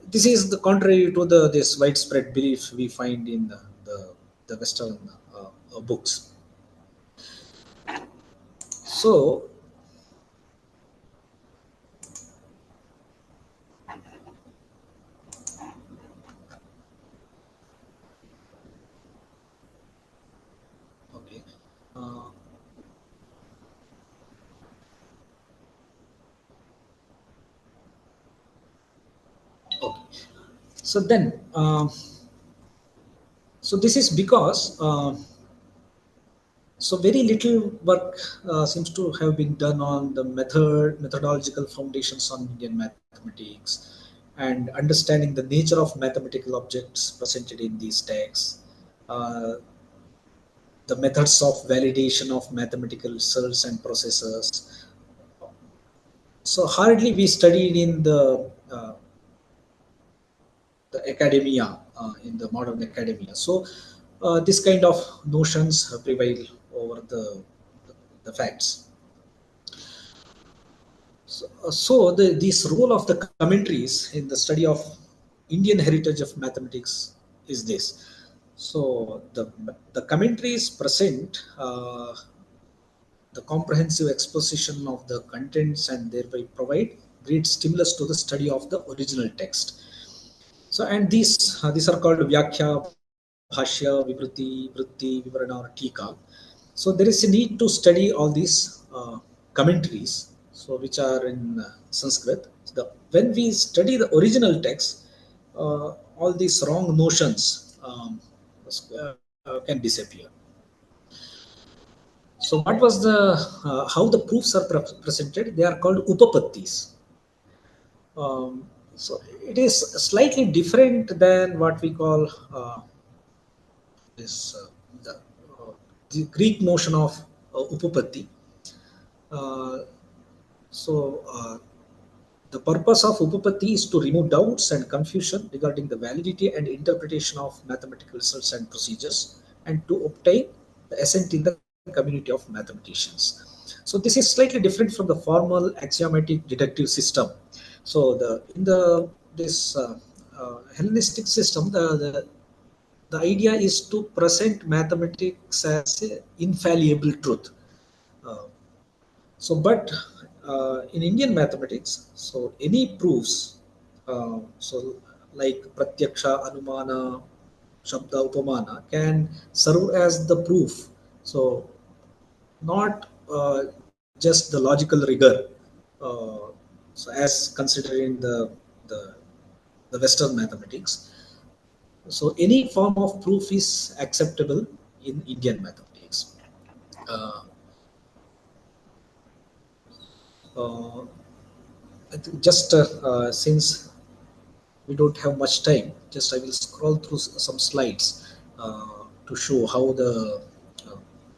this is the contrary to the this widespread belief we find in the Western books. So, okay. Uh, okay. So then, so this is because so very little work seems to have been done on the methodological foundations on Indian mathematics and understanding the nature of mathematical objects presented in these texts. Uh, the methods of validation of mathematical results and processes. So hardly we studied in the academia, in the modern academia. So this kind of notions prevail over the facts. So this role of the commentaries in the study of Indian heritage of mathematics is this. So the commentaries present the comprehensive exposition of the contents and thereby provide great stimulus to the study of the original text. So, and these are called Vyakhya, Bhashya, Vibriti, Vritti, Vivarana, or Tika. So there is a need to study all these commentaries, so which are in Sanskrit. When we study the original text, all these wrong notions can disappear. So what was the how the proofs are presented? They are called upapattis. So it is slightly different than what we call this the Greek notion of upapatti. Uh, so the purpose of upapatti is to remove doubts and confusion regarding the validity and interpretation of mathematical results and procedures, and to obtain the assent in the community of mathematicians. So this is slightly different from the formal axiomatic deductive system. So the in the this Hellenistic system, the idea is to present mathematics as an infallible truth. Uh, but in Indian mathematics, so any proofs, so like pratyaksha, anumana, shabda, upamana can serve as the proof. So not just the logical rigor, uh, so as considered in the, the Western mathematics. So any form of proof is acceptable in Indian mathematics. Uh, uh, I think just since we don't have much time, just I will scroll through some slides to show how the uh,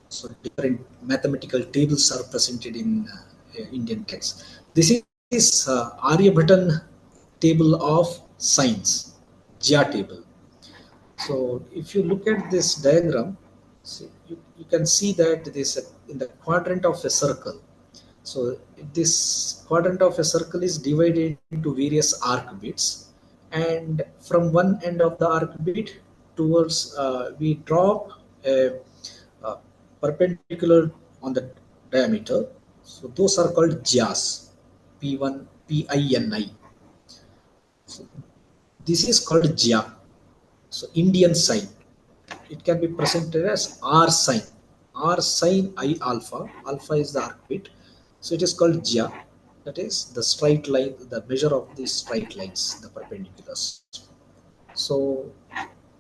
so different mathematical tables are presented in Indian texts. This is Aryabhatan table of science, Jia table. So if you look at this diagram, see, you can see that this in the quadrant of a circle. So this quadrant of a circle is divided into various arc bits, and from one end of the arc bit towards we drop a perpendicular on the diameter. So those are called JAS, P1, PINI. So this is called JA. So Indian sign. It can be presented as R sign. R sign I alpha. Alpha is the arc bit. So it is called Jia. That is the straight line, the measure of these straight lines, the perpendiculars. So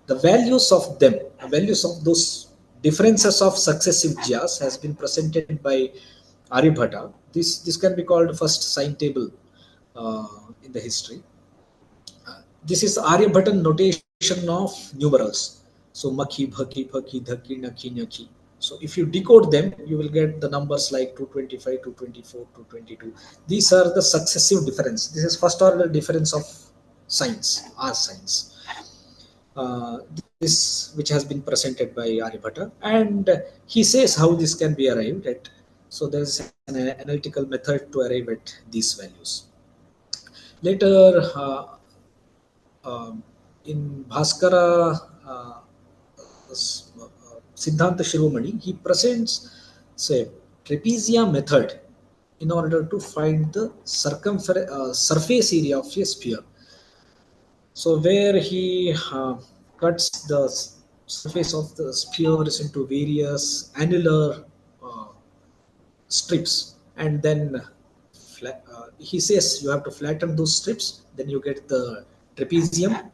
the values of them, the values of those differences of successive Jias has been presented by Aryabhata. This can be called first sign table in the history. This is Aryabhatan notation of numerals. So Makhi, Bhaki, Phaki, Dhaki, Nakhi, Nyaki. So if you decode them, you will get the numbers like 225, 224, 222. These are the successive difference. This is first order difference of signs, R signs. This which has been presented by Aryabhata, and he says how this can be arrived at. So there is an analytical method to arrive at these values. Later, um, in Bhaskara Siddhanta Shiromani, he presents say trapezium method in order to find the surface area of a sphere. So where he cuts the surface of the spheres into various annular uh, strips, and then he says you have to flatten those strips, then you get the trapezium.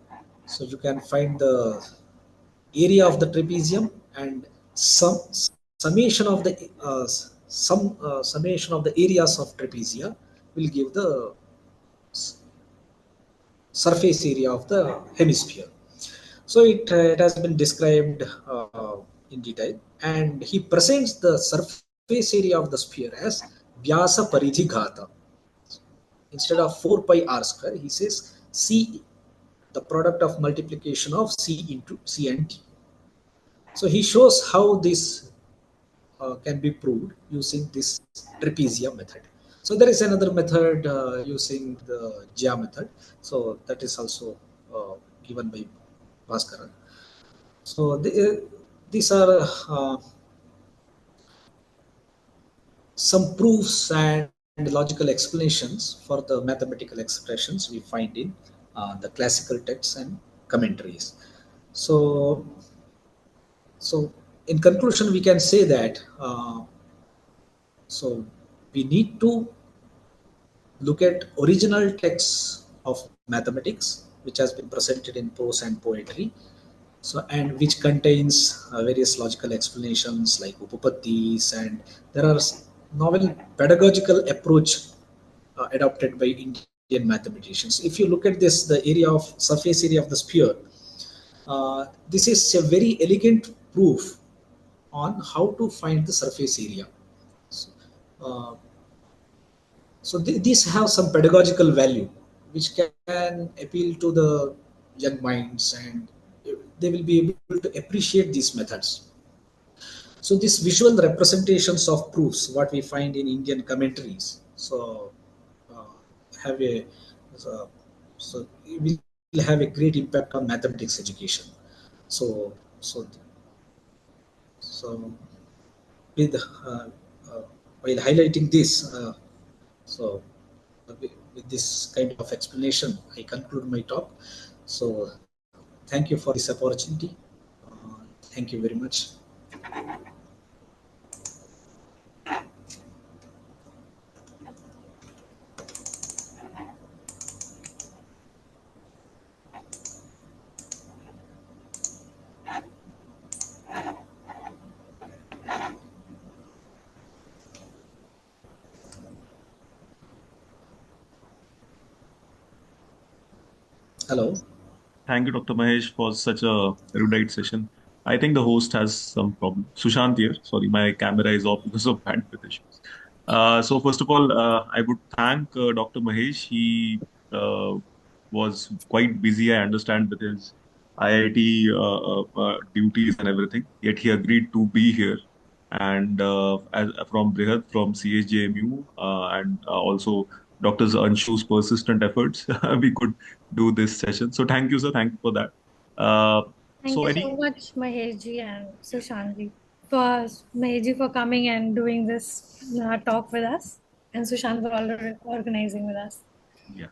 So you can find the area of the trapezium, and some summation of the summation of the areas of trapezia will give the surface area of the hemisphere. So it has been described in detail, and he presents the surface area of the sphere as Vyasa Paridhi Ghata. Instead of 4 pi r square, he says C, the product of multiplication of C into C and T. So he shows how this can be proved using this trapezium method. So there is another method using the Jia method. So that is also given by Bhaskara. So these are some proofs and logical explanations for the mathematical expressions we find in the classical texts and commentaries. So, so in conclusion, we can say that so we need to look at original texts of mathematics, which has been presented in prose and poetry. So and which contains various logical explanations like upapattis, and there are novel pedagogical approach adopted by Indian mathematicians. If you look at this, the area of surface area of the sphere, this is a very elegant proof on how to find the surface area. So, uh, these have some pedagogical value which can appeal to the young minds, and they will be able to appreciate these methods. So these visual representations of proofs what we find in Indian commentaries, so uh, have so, so it will have a great impact on mathematics education. So so so with while highlighting this, so with this kind of explanation, I conclude my talk. So thank you for this opportunity. Thank you very much. Hello. Thank you, Dr. Mahesh, for such a erudite session. I think the host has some problem. Sushant here. Sorry, my camera is off because of bandwidth issues. So first of all, I would thank Dr. Mahesh. He was quite busy, I understand, with his IIT duties and everything. Yet he agreed to be here. And from Brihad, from CSJMU, and also Dr. Anshu's persistent efforts, we could do this session. So thank you, sir. Thank you for that. Uh, Thank so you so any much, Maheshji and Sushantji, for Maheshji for coming and doing this talk with us, and Sushant for organizing with us. yeah.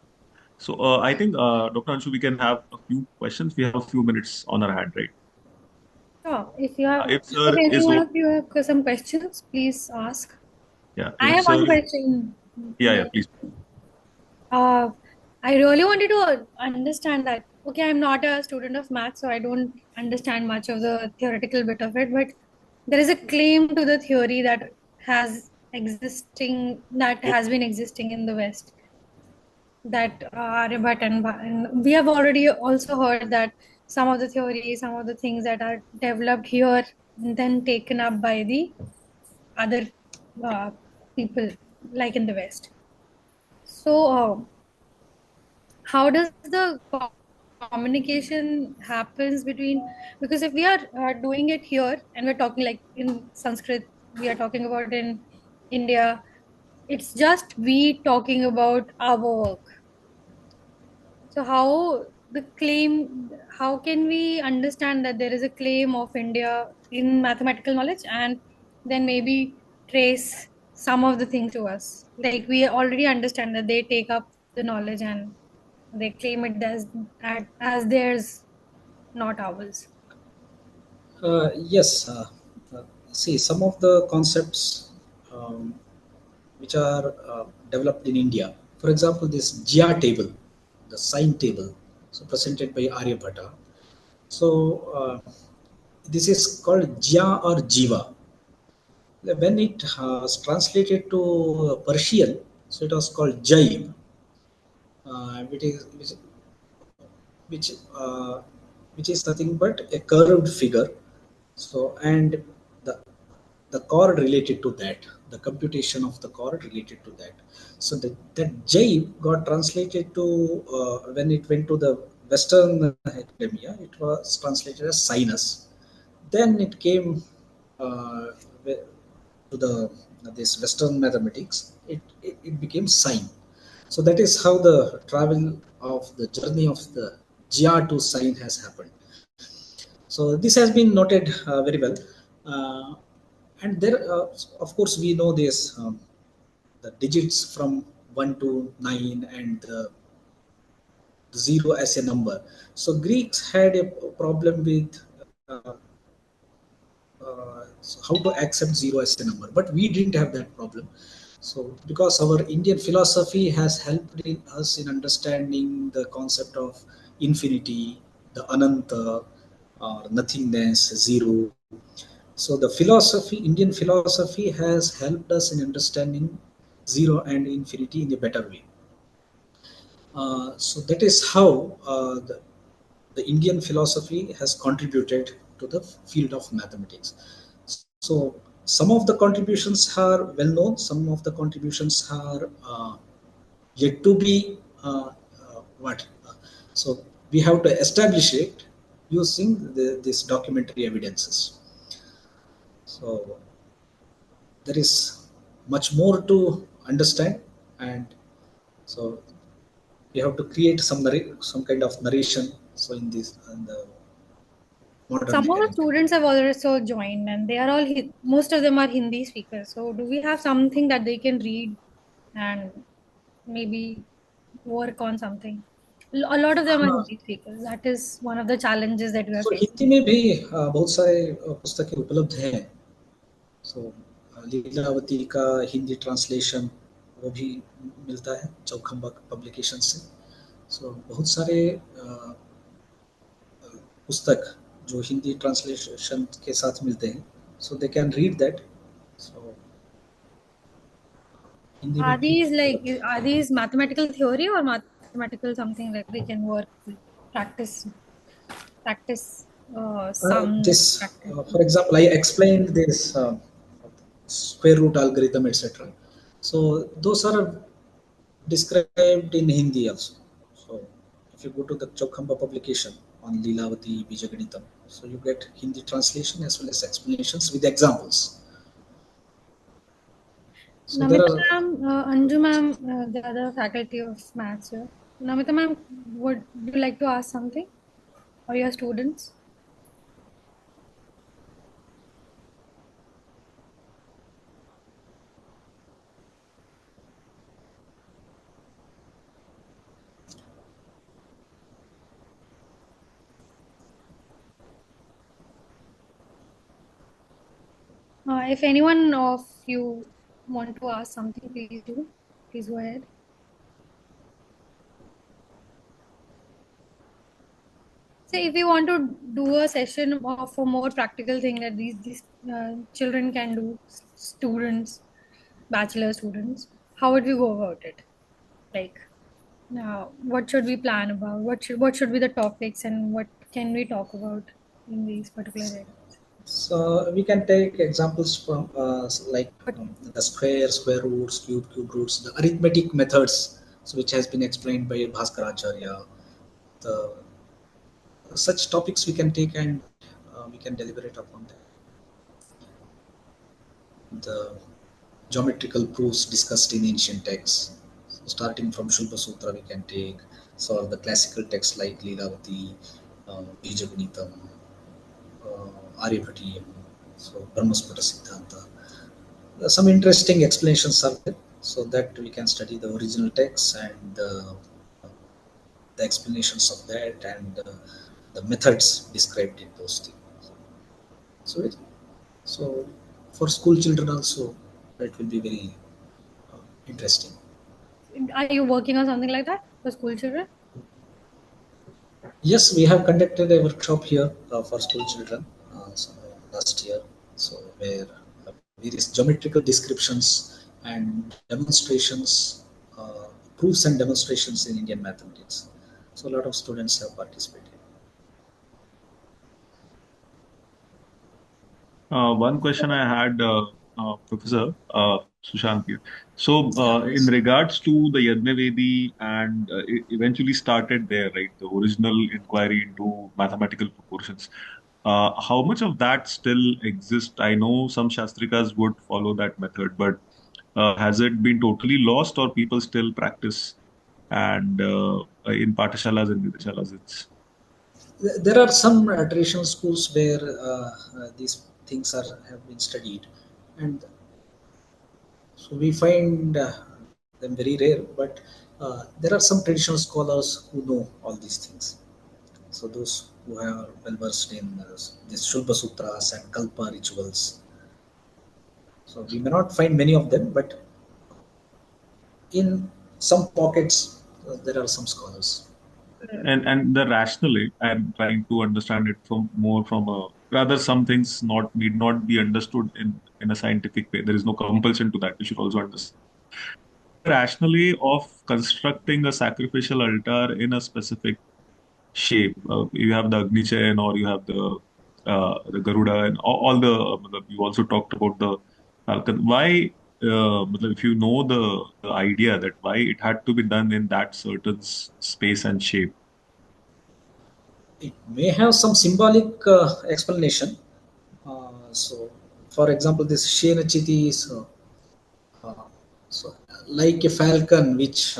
So I think Dr. Anshu, we can have a few questions. We have a few minutes on our hand, right? Sure. If If sir any is one of you have some questions, please ask. yeah, I if have one sir question. yeah, please. Uh, I really wanted to understand that. Okay, I'm not a student of math, so I don't understand much of the theoretical bit of it. But there is a claim to the theory that has been existing in the West. That Aryabhat and we have already also heard that some of the theories, some of the things that are developed here, then taken up by the other uh, people, like in the West. So. How does the communication happens between, because if we are doing it here and we're talking like in Sanskrit, we are talking about in India, it's just we talking about our work. So how can we understand that there is a claim of India in mathematical knowledge, and then maybe trace some of the things to us, like we already understand that they take up the knowledge and they claim it as theirs, not ours. Yes. See, some of the concepts um, which are developed in India. For example, this Jia table, the sign table, so presented by Aryabhatta. So this is called Jia or Jiva. When it was translated to Persian, so it was called Jai, which is which uh, which is nothing but a curved figure. So and the the chord related to that, the computation of the chord related to that. So that J got translated to when it went to the Western academia, it was translated as sinus. Then it came uh, to the this Western mathematics. It became sine. So that is how the travel of the journey of the Jia to sine has happened. So this has been noted very well. Uh, and there, of course, we know this the digits from 1 to 9 and the 0 as a number. So Greeks had a problem with so how to accept 0 as a number, but we didn't have that problem. So because our Indian philosophy has helped us in understanding the concept of infinity, the ananta, or nothingness, zero. So the philosophy, Indian philosophy, has helped us in understanding zero and infinity in a better way. So that is how the Indian philosophy has contributed to the field of mathematics. So some of the contributions are well known. Some of the contributions are yet to be what. So we have to establish it using these documentary evidences. So there is much more to understand, and so we have to create some kind of narration. So in this, in the modern Some of the mechanic. students have also joined, and they are all most of them are Hindi speakers. So, do we have something that they can read and maybe work on something? A lot of them are हाँ, Hindi speakers. That is one of the challenges that we are so facing. Hindi में भी बहुत सारे पुस्तकें उपलब्ध हैं. सो लीलावती का Hindi translation वो भी मिलता है चौखंबा पब्लिकेशन से. सो बहुत सारे पुस्तक जो हिंदी ट्रांसलेशन के साथ मिलते हैं. सो दे कैन रीड दैट. सो हिंदी में भी उपलब्ध है. Are these mathematical theory or mathematical something like they can work with, practice sums, This, practice? for example, I explained this square root algorithm, etc. So those are described in Hindi also. So if you go to the Chokhamba publication on Leelavati Bijaganitam, so you get Hindi translation as well as explanations with examples. So there Namita are. ma'am, Anju ma'am, the other faculty of maths here. Namita ma'am, would you like to ask something? Or your students? If anyone of you want to ask something, please do. Please go ahead. So if you want to do a session of a more practical thing that these children can do, students, bachelor students, how would we go about it? Like, what should we plan about? What should be the topics and what can we talk about in these particular areas? So we can take examples from like the square roots, cube roots, the arithmetic methods, so which has been explained by Bhaskaracharya. The such topics we can take and we can deliberate upon them. The geometrical proofs discussed in ancient texts. So starting from Shulpa Sutra, we can take some of the classical texts like Leelavati, Bijagunitam, Aryabhatiya, so Brahmasputta Siddhanta. Some interesting explanations are there, so that we can study the original texts and the explanations of that and the methods described in those things. So, so for school children also, it will be very interesting. Are you working on something like that for school children? Yes, we have conducted a workshop here for school children last year. So where various geometrical descriptions and demonstrations, proofs and demonstrations in Indian mathematics. So a lot of students have participated. One question I had, Professor Sushant here. So, Yeah. in regards to the Yajnavedhi, and it eventually started there, right? The original inquiry into mathematical proportions. How much of that still exists? I know some Shastrikas would follow that method, but has it been totally lost, or people still practice? And in Pathshalas and Vidyasalas, it's There are some traditional schools where these things are have been studied, and so we find them very rare. But there are some traditional scholars who know all these things. So those who are well versed in these Shulpa Sutras and Kalpa rituals. So we may not find many of them, but in some pockets there are some scholars. and the rationale, I'm trying to understand it from more from a rather some things not need not be understood in a scientific way. There is no compulsion to that. You should also understand. The rationale of constructing a sacrificial altar in a specific shape. You have the Agni chain, or you have the Garuda, and all the. You also talked about the falcon. Why? If you know the idea that why it had to be done in that certain space and shape. It may have some symbolic explanation. So, for example, this Shenachiti is uh, so like a falcon which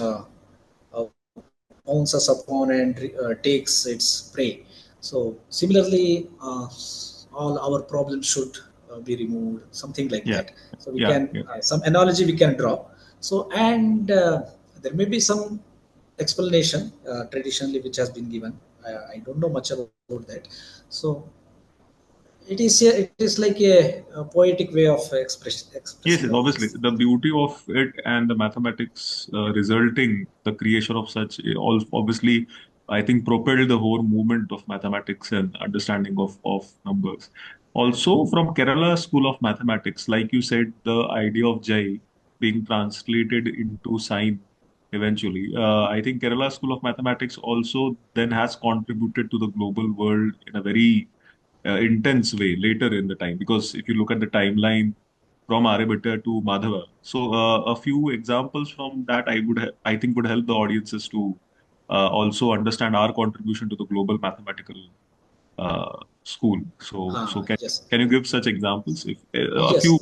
pounces upon and takes its prey. So similarly, all our problems should be removed, something like Yeah. that. So we Yeah. can Yeah. some analogy we can draw. So and there may be some explanation traditionally which has been given. I don't know much about that. So it is like a poetic way of Yes, expressing yes, all obviously. this. The beauty of it and the mathematics resulting the creation of such, all obviously, I think, propelled the whole movement of mathematics and understanding of numbers. Also, from Kerala School of Mathematics, like you said, the idea of Jai being translated into sign eventually. I think Kerala School of Mathematics also then has contributed to the global world in a very intense way later in the time. Because if you look at the timeline from Aryabhatta to Madhava. So a few examples from that I think would help the audiences to also understand our contribution to the global mathematical school. So Yes, can you give such examples? If a few.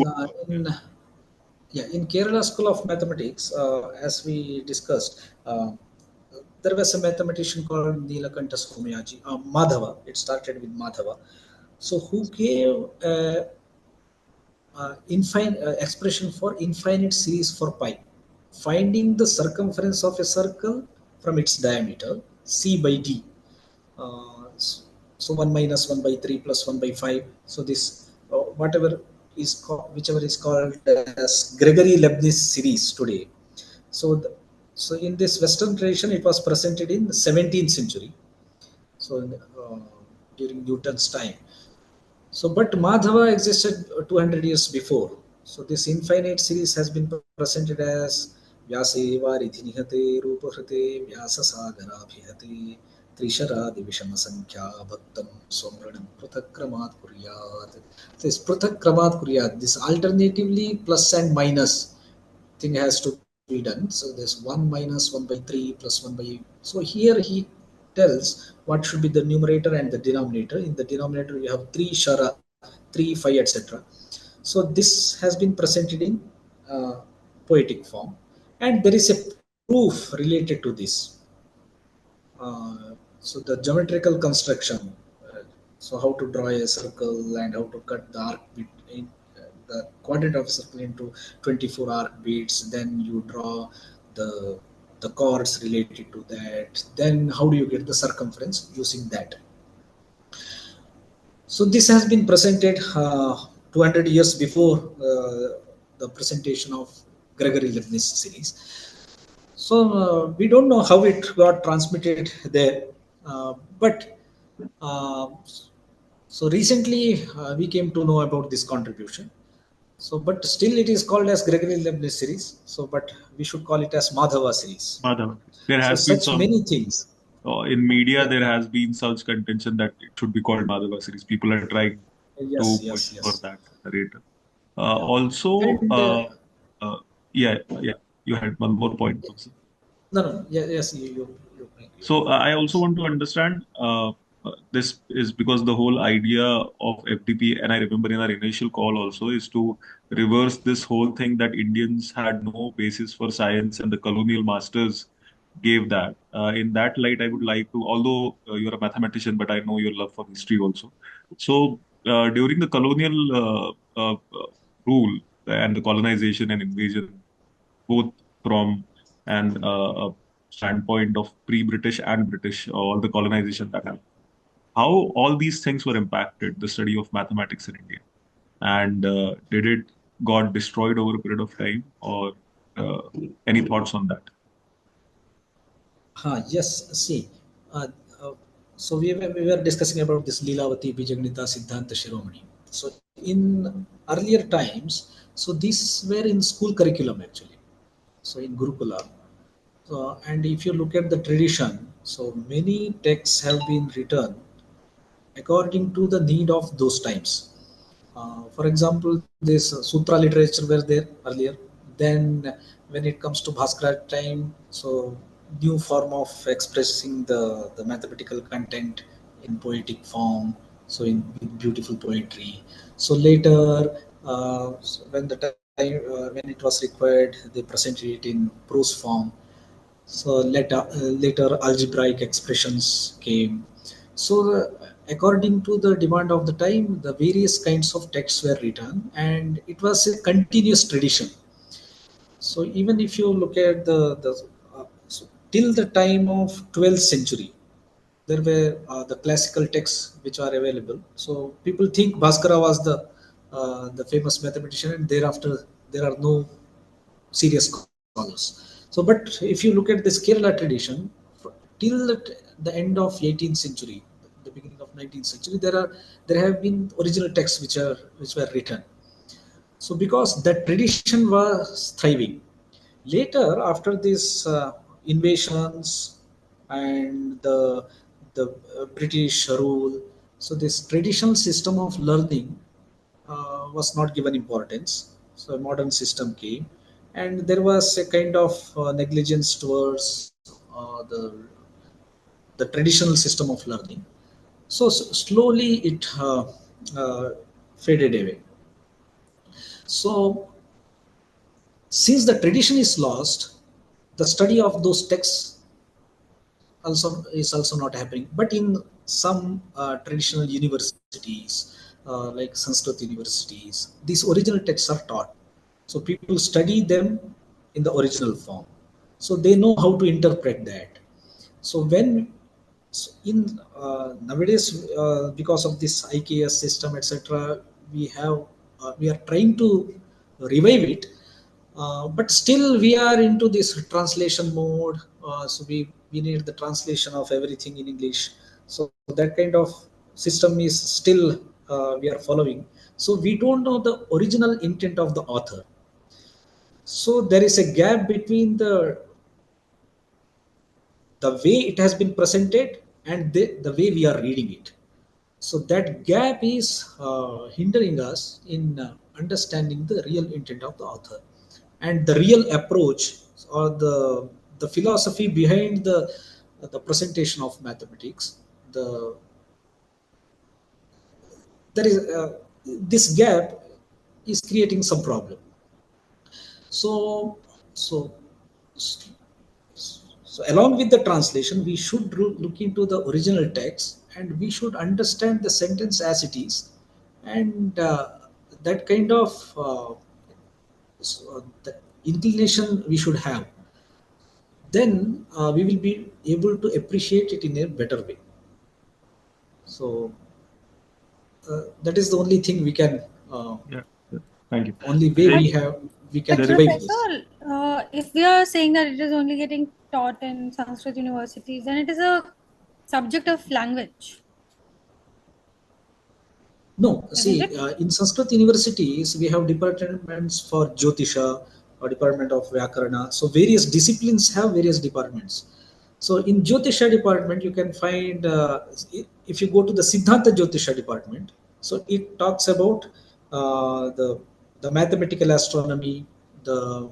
yes. In Kerala School of Mathematics, as we discussed, there was a mathematician called Nilakanta Somayaji, Madhava. It started with Madhava. So, who gave infinite expression for infinite series for pi, finding the circumference of a circle from its diameter, c by d. Uh, so 1 minus 1 by 3 plus 1 by 5. So this whatever is called, whichever is called as Gregory Leibniz series today. So so in this Western tradition, it was presented in the 17th century. So during Newton's time. So, but Madhava existed 200 years before. So, this infinite series has been presented as Vyase Varidhi Nihate Rupahrate Vyasa Sagara Bhihate Trishara Divishama Sankhya Bhattam Somranam Pruthakramat Kuryat. So, this Pruthakramat Kuryat, this alternatively plus and minus thing has to be done. So there's 1 minus 1 by 3 plus 1 by. So here he tells what should be the numerator and the denominator. In the denominator, we have 3 shara, 3, 5, etc. So this has been presented in uh, poetic form, and there is a proof related to this. So the geometrical construction, so how to draw a circle and how to cut the arc bit in the quadrant of circle into 24 arc beats. Then you draw the the chords related to that. Then how do you get the circumference using that? So this has been presented 200 years before the presentation of Gregory Leibniz series. So we don't know how it got transmitted there, but uh, so recently we came to know about this contribution. So, but still it is called as Gregory Leibniz series. So, but we should call it as Madhava series. Madhava. There So, has been such some many things. in media. Yeah. There has been such contention that it should be called Madhava series. People are trying Yes. to push Yes. for Yes. that narrative. Yeah. Also, And uh, yeah, yeah, you had one more point, also. no, no. Yeah, yes. You So I also want to understand this is because the whole idea of FDP, and I remember in our initial call also, is to reverse this whole thing that Indians had no basis for science and the colonial masters gave that. In that light, I would like to, although you're a mathematician, but I know your love for history also. So during the colonial rule and the colonization and invasion, both from an standpoint of pre-British and British, all the colonization that happened. How all these things were impacted the study of mathematics in India, and did it got destroyed over a period of time, or uh, any thoughts on that? Yes, see, uh, uh, so we were discussing about this Leelavati Bijagnita Siddhanta Shiromani. So in earlier times, so these were in school curriculum actually. So in Gurukula, and if you look at the tradition, so many texts have been written according to the need of those times. For example, this Sutra literature were there earlier. Then, when it comes to Bhaskara time, so new form of expressing the mathematical content in poetic form, so in with beautiful poetry. So later, when the time when it was required, they presented it in prose form. So later algebraic expressions came. So according to the demand of the time, the various kinds of texts were written, and it was a continuous tradition. So even if you look at so till the time of 12th century, there were the classical texts which are available. So people think Bhaskara was the famous mathematician, and thereafter there are no serious scholars. So, but if you look at this Kerala tradition, till the end of 18th century, the beginning of 19th century, there have been original texts which were written. So because that tradition was thriving. Later, after these invasions and the British rule, so this traditional system of learning was not given importance. So a modern system came, and there was a kind of negligence towards the traditional system of learning. So slowly it faded away. So since the tradition is lost, the study of those texts also not happening. But in some traditional universities, like Sanskrit universities, these original texts are taught. So people study them in the original form. So they know how to interpret that. So when in nowadays, because of this IKS system, etc., we are trying to revive it, but still we are into this translation mode. So we need the translation of everything in English. So that kind of system is still we are following. So we don't know the original intent of the author. So there is a gap between the way it has been presented and the way we are reading it. So that gap is hindering us in understanding the real intent of the author and the real approach, or the philosophy behind the presentation of mathematics. The there is this gap is creating some problem. So so So along with the translation, we should look into the original text, and we should understand the sentence as it is, and that kind of the inclination we should have. Then we will be able to appreciate it in a better way. So that is the only thing we can. Yeah. Yeah. Thank you. Only way There, we can But there is, revive this. Professor, if we are saying that it is only getting taught in Sanskrit universities, then it is a subject of language, No, isn't see, it? in Sanskrit universities, we have departments for Jyotisha or department of Vyakarana. So various disciplines have various departments. So in Jyotisha department, you can find, if you go to the Siddhanta Jyotisha department, so it talks about the mathematical astronomy, the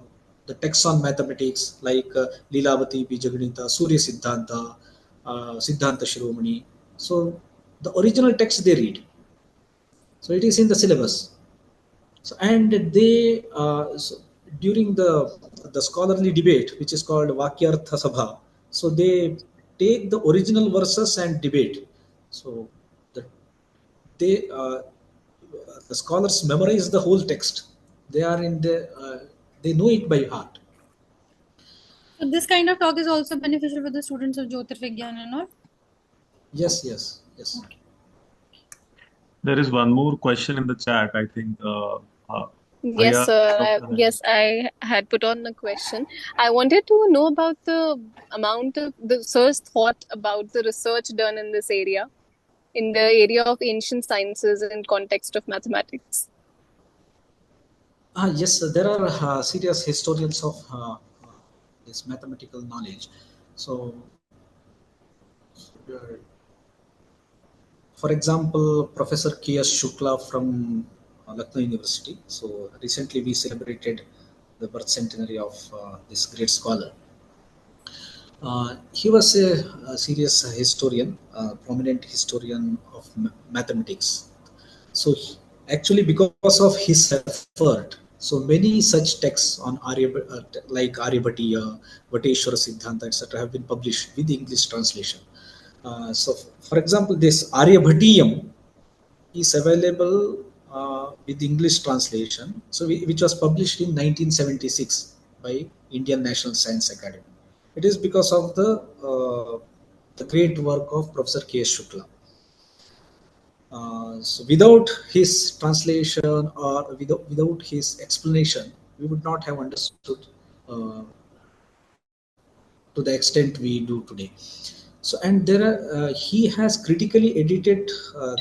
the texts on mathematics like Leelavati, Bijaganita, Surya Siddhanta, Siddhanta Shiromani. So the original text they read, so it is in the syllabus. So and they during the scholarly debate, which is called Vakyartha Sabha, so they take the original verses and debate. So the, they the scholars memorize the whole text. They are in the they know it by heart. So this kind of talk is also beneficial for the students of Jyotirvigyan and all. Yes, yes, yes. there is one more question in the chat. I think Yes, Bhaiya sir. dropped the hand. Yes, I had put on a question. I wanted to know about the amount of the sir's thought about the research done in the area of ancient sciences in context of mathematics. Yes, there are serious historians of this mathematical knowledge. So uh, for example, Professor K.S. Shukla from Lucknow University. So recently we celebrated the birth centenary of this great scholar. He was a serious historian, prominent historian of mathematics. So actually, because of his effort, so many such texts on like Aryabhatiya, Vateshwara Siddhanta, etc., have been published with the English translation. So, for example, this Aryabhatiyam is available with English translation, so which was published in 1976 by Indian National Science Academy. It is because of the great work of Professor K. Shukla. So without his translation or without his explanation, we would not have understood uh, to the extent we do today. So, and there are he has critically edited a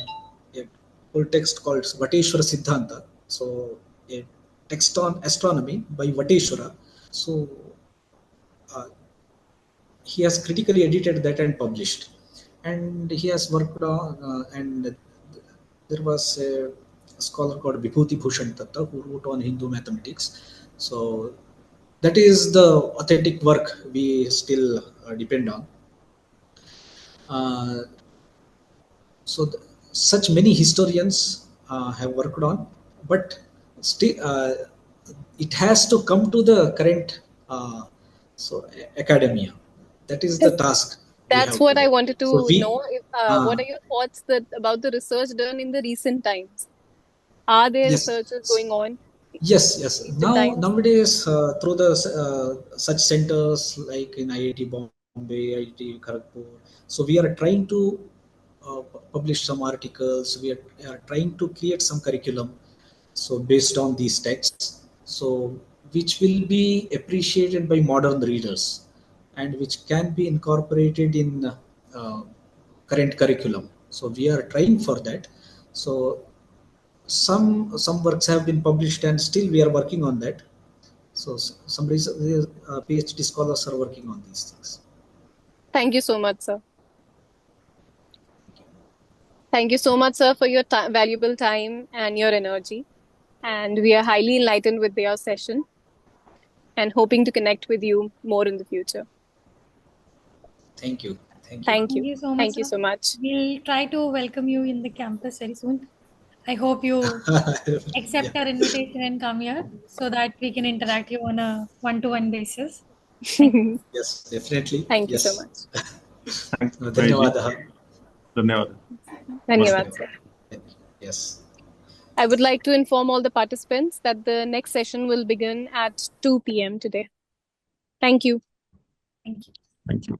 full text called Vateshwara Siddhanta. So, a text on astronomy by Vateshwara. So, uh, he has critically edited that and published, and he has worked on and there was a scholar called Vibhuti Bhushan Tatta who wrote on Hindu mathematics. So that is the authentic work we still depend on. Uh, so such many historians have worked on, but still it has to come to the current academia. That is the Yes, task we that's have what I today. wanted So to we know. What uh, are your thoughts about the research done in the recent times? Are there researches yes. going on Yes, yes. in recent Now, times? nowadays, through the such centers like in IIT Bombay, IIT Kharagpur, so we are trying to publish some articles. We are trying to create some curriculum, so based on these texts, so which will be appreciated by modern readers, and which can be incorporated in current curriculum. So we are trying for that. So some works have been published and still we are working on that. So some PhD scholars are working on these things. Thank you so much, sir. Thank you so much, sir, for your valuable time and your energy. And we are highly enlightened with your session and hoping to connect with you more in the future. Thank you. Thank you. Thank Thank you. you so much, Thank you sir. so much. We'll try to welcome you in the campus very soon. I hope you Yeah. accept our invitation and come here so that we can interact you on a one-to-one basis. Thank you. Yes, definitely. Thank you so Yes. much. Thanks, Mahesh ji. धन्यवादः. धन्यवाद. Dhanyawad, Namaste. sir. Yes. I would like to inform all the participants that the next session will begin at 2 p.m. today. Thank you. Thank you. Thank you.